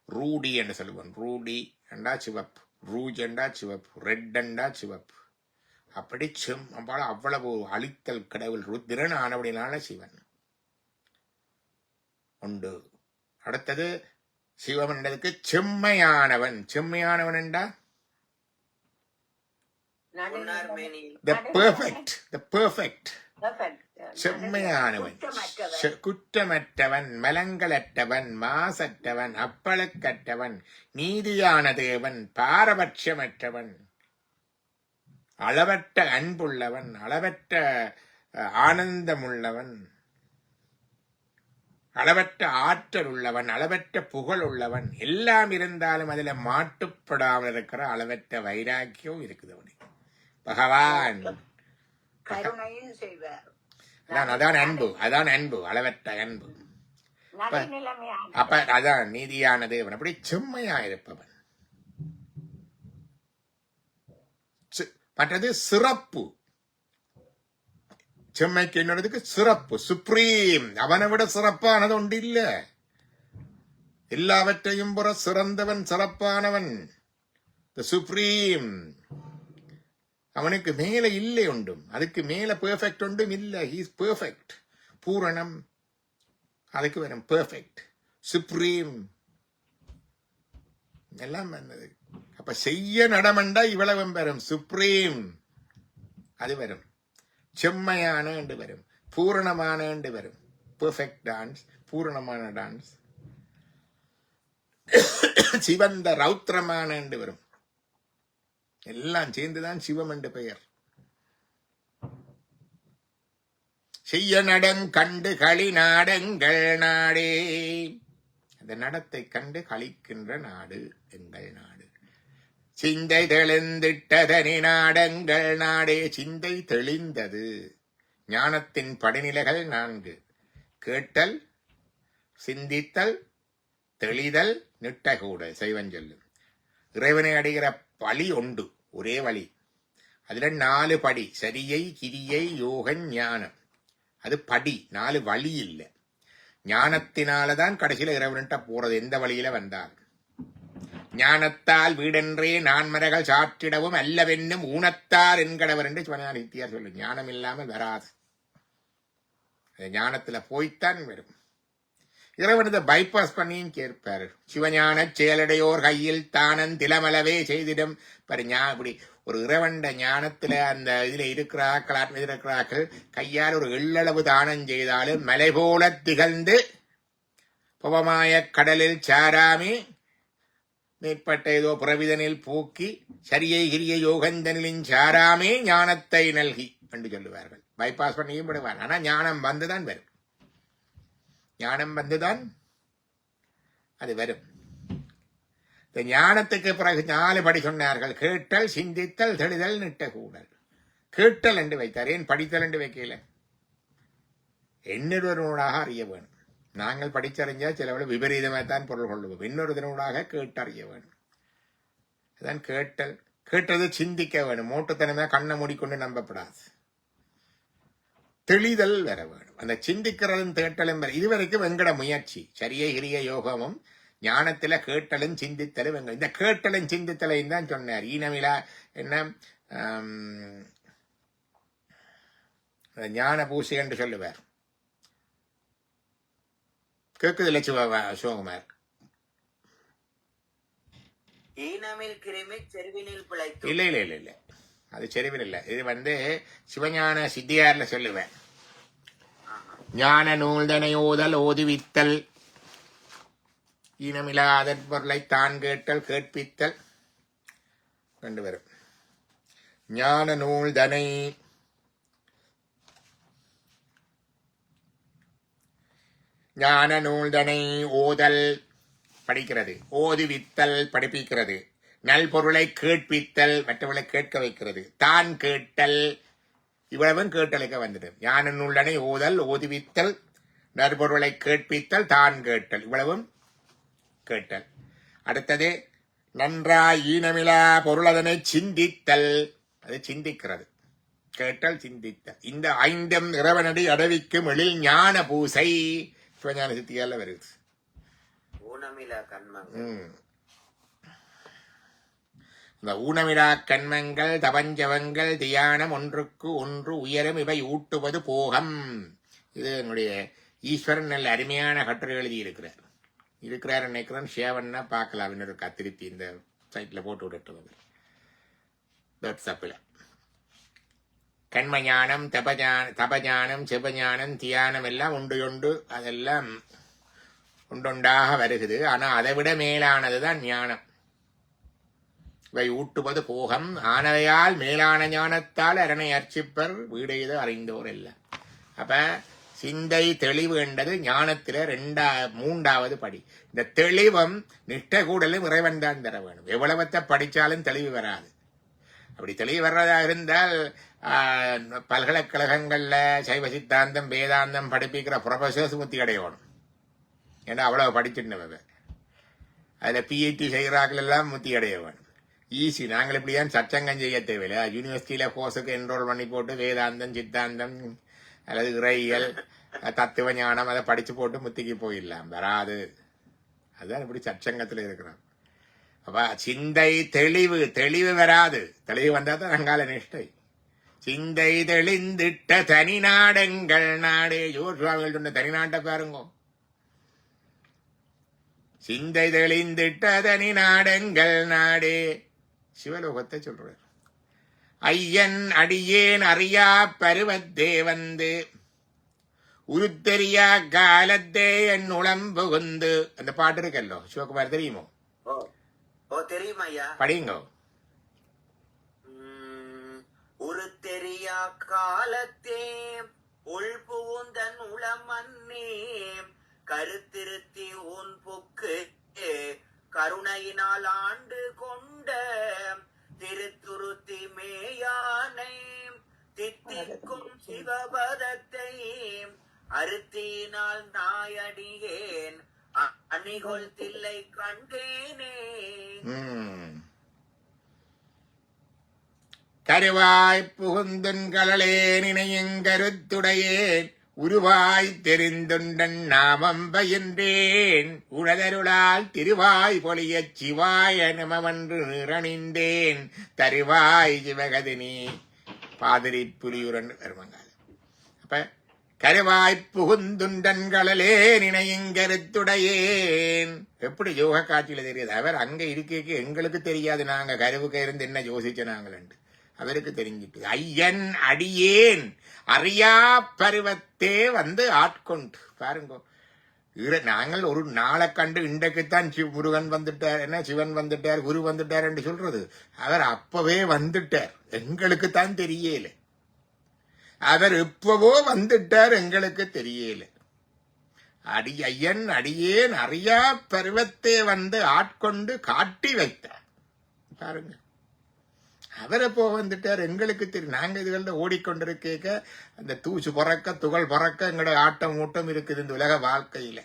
ரூடி என்று சொல்லுவான். ரூடி என்றா சிவப்பு, ரூஜ் என்றா சிவப்பு, ரெட் என்றா சிவப்பு. அப்படி அவ்வளவு அழித்தல் கடவுள் ருத்திரன் ஆனபடினால சிவன் உண்டு. அடுத்தது சிவம் என்றதுக்கு செம்மையானவன். செம்மையானவன் என்றா the perfect. செம்மையானவன், குற்றமற்றவன், மலங்களற்றவன், மாசற்றவன், அப்பழுக்கற்றவன், நீதியான தேவன், பாரபட்சமற்றவன், அளவற்ற அன்புள்ளவன், அளவற்ற ஆனந்தமுள்ளவன், அளவற்ற ஆற்றல் உள்ளவன், அளவற்ற புகழ் உள்ளவன். எல்லாம் இருந்தாலும் அதுல மாட்டுப்படாமல் இருக்கிற அளவற்ற வைராக்கியம் இருக்குது அவனுக்கு. பகவான் அதான் அன்பு, அதான் அன்பு, அளவற்ற அன்பு. அப்ப அதான் நீதியான தேவன். அப்படி செம்மையா இருப்பவன். மற்றது சிறப்பு. செம்மைக்கு என்னதுக்கு சிறப்பு, சுப்ரீம். அவனை விட சிறப்பானது ஒன்று இல்ல. எல்லாவற்றையும் புற சிறந்தவன், சிறப்பானவன், சுப்ரீம். அவனுக்கு மேல இல்லை ஒன்றும், அதுக்கு மேல பெர்ஃபெக்ட் ஒன்றும் இல்லை. ஹீஸ் பெர்ஃபெக்ட், பூரணம். அதுக்கு வரும் பெர்ஃபெக்ட், சுப்ரீம், எல்லாம் வந்தது. அப்ப செய்ய நடமண்டா இவ்வளவு வரும். சுப்ரீம் அது வரும். செம்மையான என்று வரும், பூரணமான என்று வரும். பெர்ஃபெக்ட் டான்ஸ், பூரணமான டான்ஸ். சிவந்த ரௌத்திரமான என்று வரும். எல்லாம் சேர்ந்துதான் சிவம் என்று பெயர். செய்ய நடம் கண்டு களி நாடெங்கள் நாடே. அந்த நடத்தை கண்டு களிக்கின்ற நாடு எங்கள் நாடு. சிந்தை தெளிந்திட்டதனி நாடெங்கள் நாடே. சிந்தை தெளிந்தது. ஞானத்தின் படிநிலைகள் 4. கேட்டல், சிந்தித்தல், தெளிதல், நிட்டகூட செய்வஞ்சொல்லு. இறைவனை அடைகிற வழி உண்டு, ஒரே வழி. அதுல 4 படி: சரியை, கிரியை, யோகன், ஞானம். அது படி, 4 வழி இல்லை. ஞானத்தினாலதான் கடைசியில இறைவன்கிட்ட போறது, எந்த வழியில வந்தால். ஞானத்தால் வீடென்றே நான்மறைகள் சாற்றிடவும் அல்லவென்னும் ஊனத்தார் என்கடவர் என்று சிவஞான சொல்லு. ஞானம் இல்லாமல் வராது. ஞானத்துல போய்த்தான் வரும். இறைவனது பைபாஸ் பண்ணியும் கேட்பாரு. சிவஞான செயலடையோர் கையில் தானன் திலமளவே செய்திடும். இப்படி ஒரு இறைவண்ட ஞானத்துல அந்த இதுல இருக்கிறாக்கள் கையால் ஒரு எள்ளளவு தானம் செய்தாலும் மலை போல திகழ்ந்து பவமாய கடலில் சாராமே மேற்பட்ட ஏதோ புறவிதனில் பூக்கி சரியை கிரிய யோகந்தனிலின் சாராமே ஞானத்தை நல்கி என்று சொல்லுவார்கள். பைபாஸ் பண்ணியும் விடுவார். ஆனா ஞானம் வந்துதான் வரும். ஞானம் வந்துதான் அது வரும். இந்த ஞானத்துக்கு பிறகு 4 படி சொன்னார்கள். கேட்டல், சிந்தித்தல், தெளிதல், நிட்டகூடல். கேட்டல் என்று வைத்தார். ஏன் படித்தல் என்று வைக்கல? இன்னொருவனூடாக அறிய வேணும். நாங்கள் படிச்சறிஞ்சா சிலவளை விபரீதமாகத்தான் பொருள் கொள்ளுவோம். இன்னொருவனூடாக கேட்டறிய வேணும். அதான் கேட்டல். கேட்டது சிந்திக்க வேணும். மூட்டுத்தனமே கண்ணை மூடிக்கொண்டு நம்பப்படாது. தெளிதல் வர வேணும். அந்த சிந்திக்கிறதும் தேட்டலும் இதுவரைக்கும் வெங்கட முயற்சி. சரியை கிரிய யோகமும் ஞானத்துல கேட்டலும் சிந்தித்தலும் வெங்க. இந்த கேட்டலும் சிந்தித்தலையும் தான் சொன்னார். ஈனமிலா என்ன ஞான பூசை என்று சொல்லுவார். கேக்குதில்ல சிவகுமார்? இல்ல இல்ல இல்ல இல்ல, அது செறிவில் இல்ல. இது சிவஞான சித்தியார்ல சொல்லுவேன். ஞான நூல்தனை ஓதல் ஓதுவித்தல் ஈனமில்லாத பொருளை தான் கேட்டல் கேட்பித்தல் ரெண்டு வரும். ஞான நூல்தனை ஞான நூல்தனை ஓதல் படிக்கிறது, ஓதுவித்தல் படிப்பிக்கிறது, நல்பொருளை கேட்பித்தல் மற்றவர்களை கேட்க வைக்கிறது, தான் கேட்டல் இவ்வளவும் கேட்டலுக்கு வந்துடும். ஞான நூலனை ஓதல் ஓதுவித்தல் நற்பொருளை கேட்பித்தல் தான் கேட்டல் இவ்வளவும் கேட்டல். அடுத்தது நன்றாய் ஈனமிலா பொருள் அதனை சிந்தித்தல், அது சிந்திக்கிறது. கேட்டல் சிந்தித்தல். இந்த 5 இறைவனடி அடவிக்கும் எழில் ஞான பூசை சிவஞான சித்தியால வருது. இந்த ஊனமிடா கண்மங்கள் தபஞ்சவங்கள் தியானம் ஒன்றுக்கு ஒன்று உயரும் இவை ஊட்டுவது போகம். இது என்னுடைய ஈஸ்வரன் நல்ல அருமையான கட்டுரை எழுதி இருக்கிறார் நினைக்கிறேன். ஷேவன்னா பார்க்கலாம். இன்னொரு திருப்பி இந்த சைட்ல போட்டு விட்டுட்டு வாட்ஸ்அப்பில் கண்மஞானம் தபஞானம் சிவஞானம் தியானம் எல்லாம் உண்டு அதெல்லாம் உண்டுண்டாக வருகிறது. ஆனா அதை விட மேலானதுதான் ஞானம். இவை ஊட்டுவது போகம் ஆனவையால் மேலான ஞானத்தால் அரணை அர்ச்சிப்பர் வீடையது அறிந்தோர் இல்லை. அப்ப சிந்தை தெளிவு என்றது ஞானத்தில 3வது படி. இந்த தெளிவும் நிஷ்டகூடலும் இறைவன் தான் தர வேணும். எவ்வளவத்தை படிச்சாலும் தெளிவு வராது. அப்படி தெளிவு வர்றதா இருந்தால் பல்கலைக்கழகங்கள்ல சைவ சித்தாந்தம் வேதாந்தம் படிப்பிக்கிற ப்ரொஃபசர்ஸ் முத்தி அடையணும். ஏன்னா அவ்வளவு படிச்சிருந்தவங்க அதுல PhD செய்கிறார்கள் எல்லாம் முத்தி அடைய வேணும். ஈஸி. நாங்கள் இப்படியான் சச்சங்கம் செய்ய தேவையில்லை. யூனிவர்சிட்டியில கோர்ஸுக்கு என்ரோல் பண்ணி போட்டு வேதாந்தம் சித்தாந்தம் அல்லது இறையியல் தத்துவ ஞானம் அதை படிச்சு போட்டு முத்திக்கு போயிடலாம். வராது. அதுதான் இப்படி சச்சங்கத்துல இருக்கிறோம். அப்ப சிந்தை தெளிவு வராது. தெளிவு வந்தா தான் அங்கால நிஷ்டை. சிந்தை தெளிந்திட்ட தனி நாடெங்கள் நாடே. ஜோர் சுவாமிகள் சொன்ன தனி நாட்டை பாருங்க. சிந்தை தெளிந்திட்ட தனி நாடெங்கள் நாடே. சிவலோகத்தை சொல்றார். ஐயன் அடியேன் அறியா பருவத்தே வந்து உருத்தெரியா காலத்தே என் உளம் புகுந்து. அந்த பாட்டு இருக்கல்லோ சிவகுமார், தெரியுமோ? தெரியும் ஐயா. படிங்க. உருத்தெரியா காலத்தே உள் புகுந்தன் உளமன்னே கருத்திருத்தி உன் புக்கு கருணையினால் ஆண்டு கொண்ட திருத்துருத்தி மேயானை தித்திக்கும் சிவபதத்தை அறுத்தினால் நாயடியேன் அணிகொள் தில்லை கண்டேனே. கருவாய் புகுந்தன் கலலே நினையங்கருத்துடையேன் உருவாய் தெரிந்துண்டன் நாமம் பயின்றேன் உழதருளால் திருவாய் பொலியச் சிவாய நமவென்று நிறணிந்தேன் தருவாய் சிவகதினி பாதிரி புலியுரன் வருமங்கால். அப்ப கருவாய் புகுந்துண்டன் கலலே நினையங்கருத்துடையேன் எப்படி யோக காட்சியில தெரியுது. அவர் அங்க இருக்க எங்களுக்கு தெரியாது, நாங்க கருவுக்கு இருந்து என்ன யோசிச்ச நாங்கள் அவருக்கு தெரிஞ்சிட்டு. ஐயன் அடியேன் அறியா பருவத்தே வந்து ஆட்கொண்டு பாருங்க. நாங்கள் ஒரு நாளை கண்டு இன்றைக்குத்தான் முருகன் வந்துட்டார், என்ன சிவன் வந்துட்டார், குரு வந்துட்டார் என்று சொல்றது. அவர் அப்பவே வந்துட்டார், எங்களுக்கு தான் தெரியல. அவர் எப்பவோ வந்துட்டார், எங்களுக்கு தெரியல. ஐயன் அடியேன் அறியா பருவத்தே வந்து ஆட்கொண்டு காட்டி வைத்தார். பாருங்க, அவர் எப்போ வந்துட்டார், எங்களுக்கு தெரியும். நாங்க இதுகள்ல ஓடிக்கொண்டிருக்க அந்த தூசு பறக்க துகள் பறக்க எங்களோட ஆட்டம் ஊட்டம் இருக்குது இந்த உலக வாழ்க்கையில.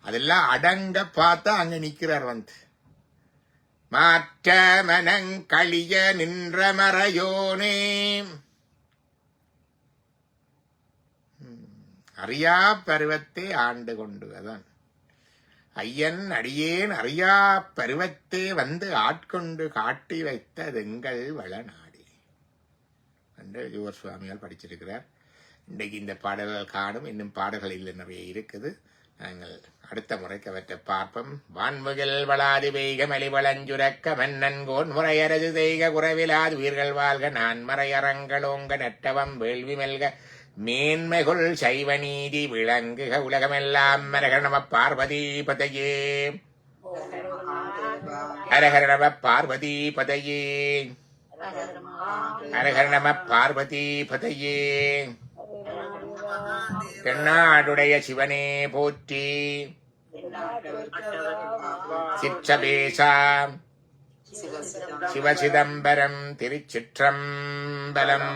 அதெல்லாம் அடங்க பார்த்தா அங்க நிக்கிறார் வந்து. மாற்ற மனங்களிய நின்ற மறையோனே அறியா பருவத்தை ஆண்டு கொண்டு. அதான் ஐயன் அடியேன் அறியா பருவத்தே வந்து ஆட்கொண்டு காட்டி வைத்தது எங்கள் வளநாடி என்று யுவர் சுவாமியால் படிச்சிருக்கிறார். இன்றைக்கு இந்த பாடல்கள் காணும், இன்னும் பாடல்கள் இல்லை நிறைய இருக்குது. நாங்கள் அடுத்த முறைக்கு அவற்றை பார்ப்போம். வான்முகில் வளாது பெய்க மலிவளஞ்சுரக்க மன்னன்கோன் முறையரது செய்க குறைவிலாது உயிர்கள் வாழ்க நான் மறையறங்களோங்க நட்டவம் வேள்வி மெல்க மேன்மைகுள் சைவ நீதி விளங்குக உலகமெல்லாம் ஹரஹர நம பார்வதி பதையே ஹரஹர நம பார்வதி பதையே ஹரஹர நம பார்வதி பதையே. தென்னாடுடைய சிவனே போற்றி, சிற்றபேசாம் சிவசிதம்பரம் திருச்சிற்றம்பலம்.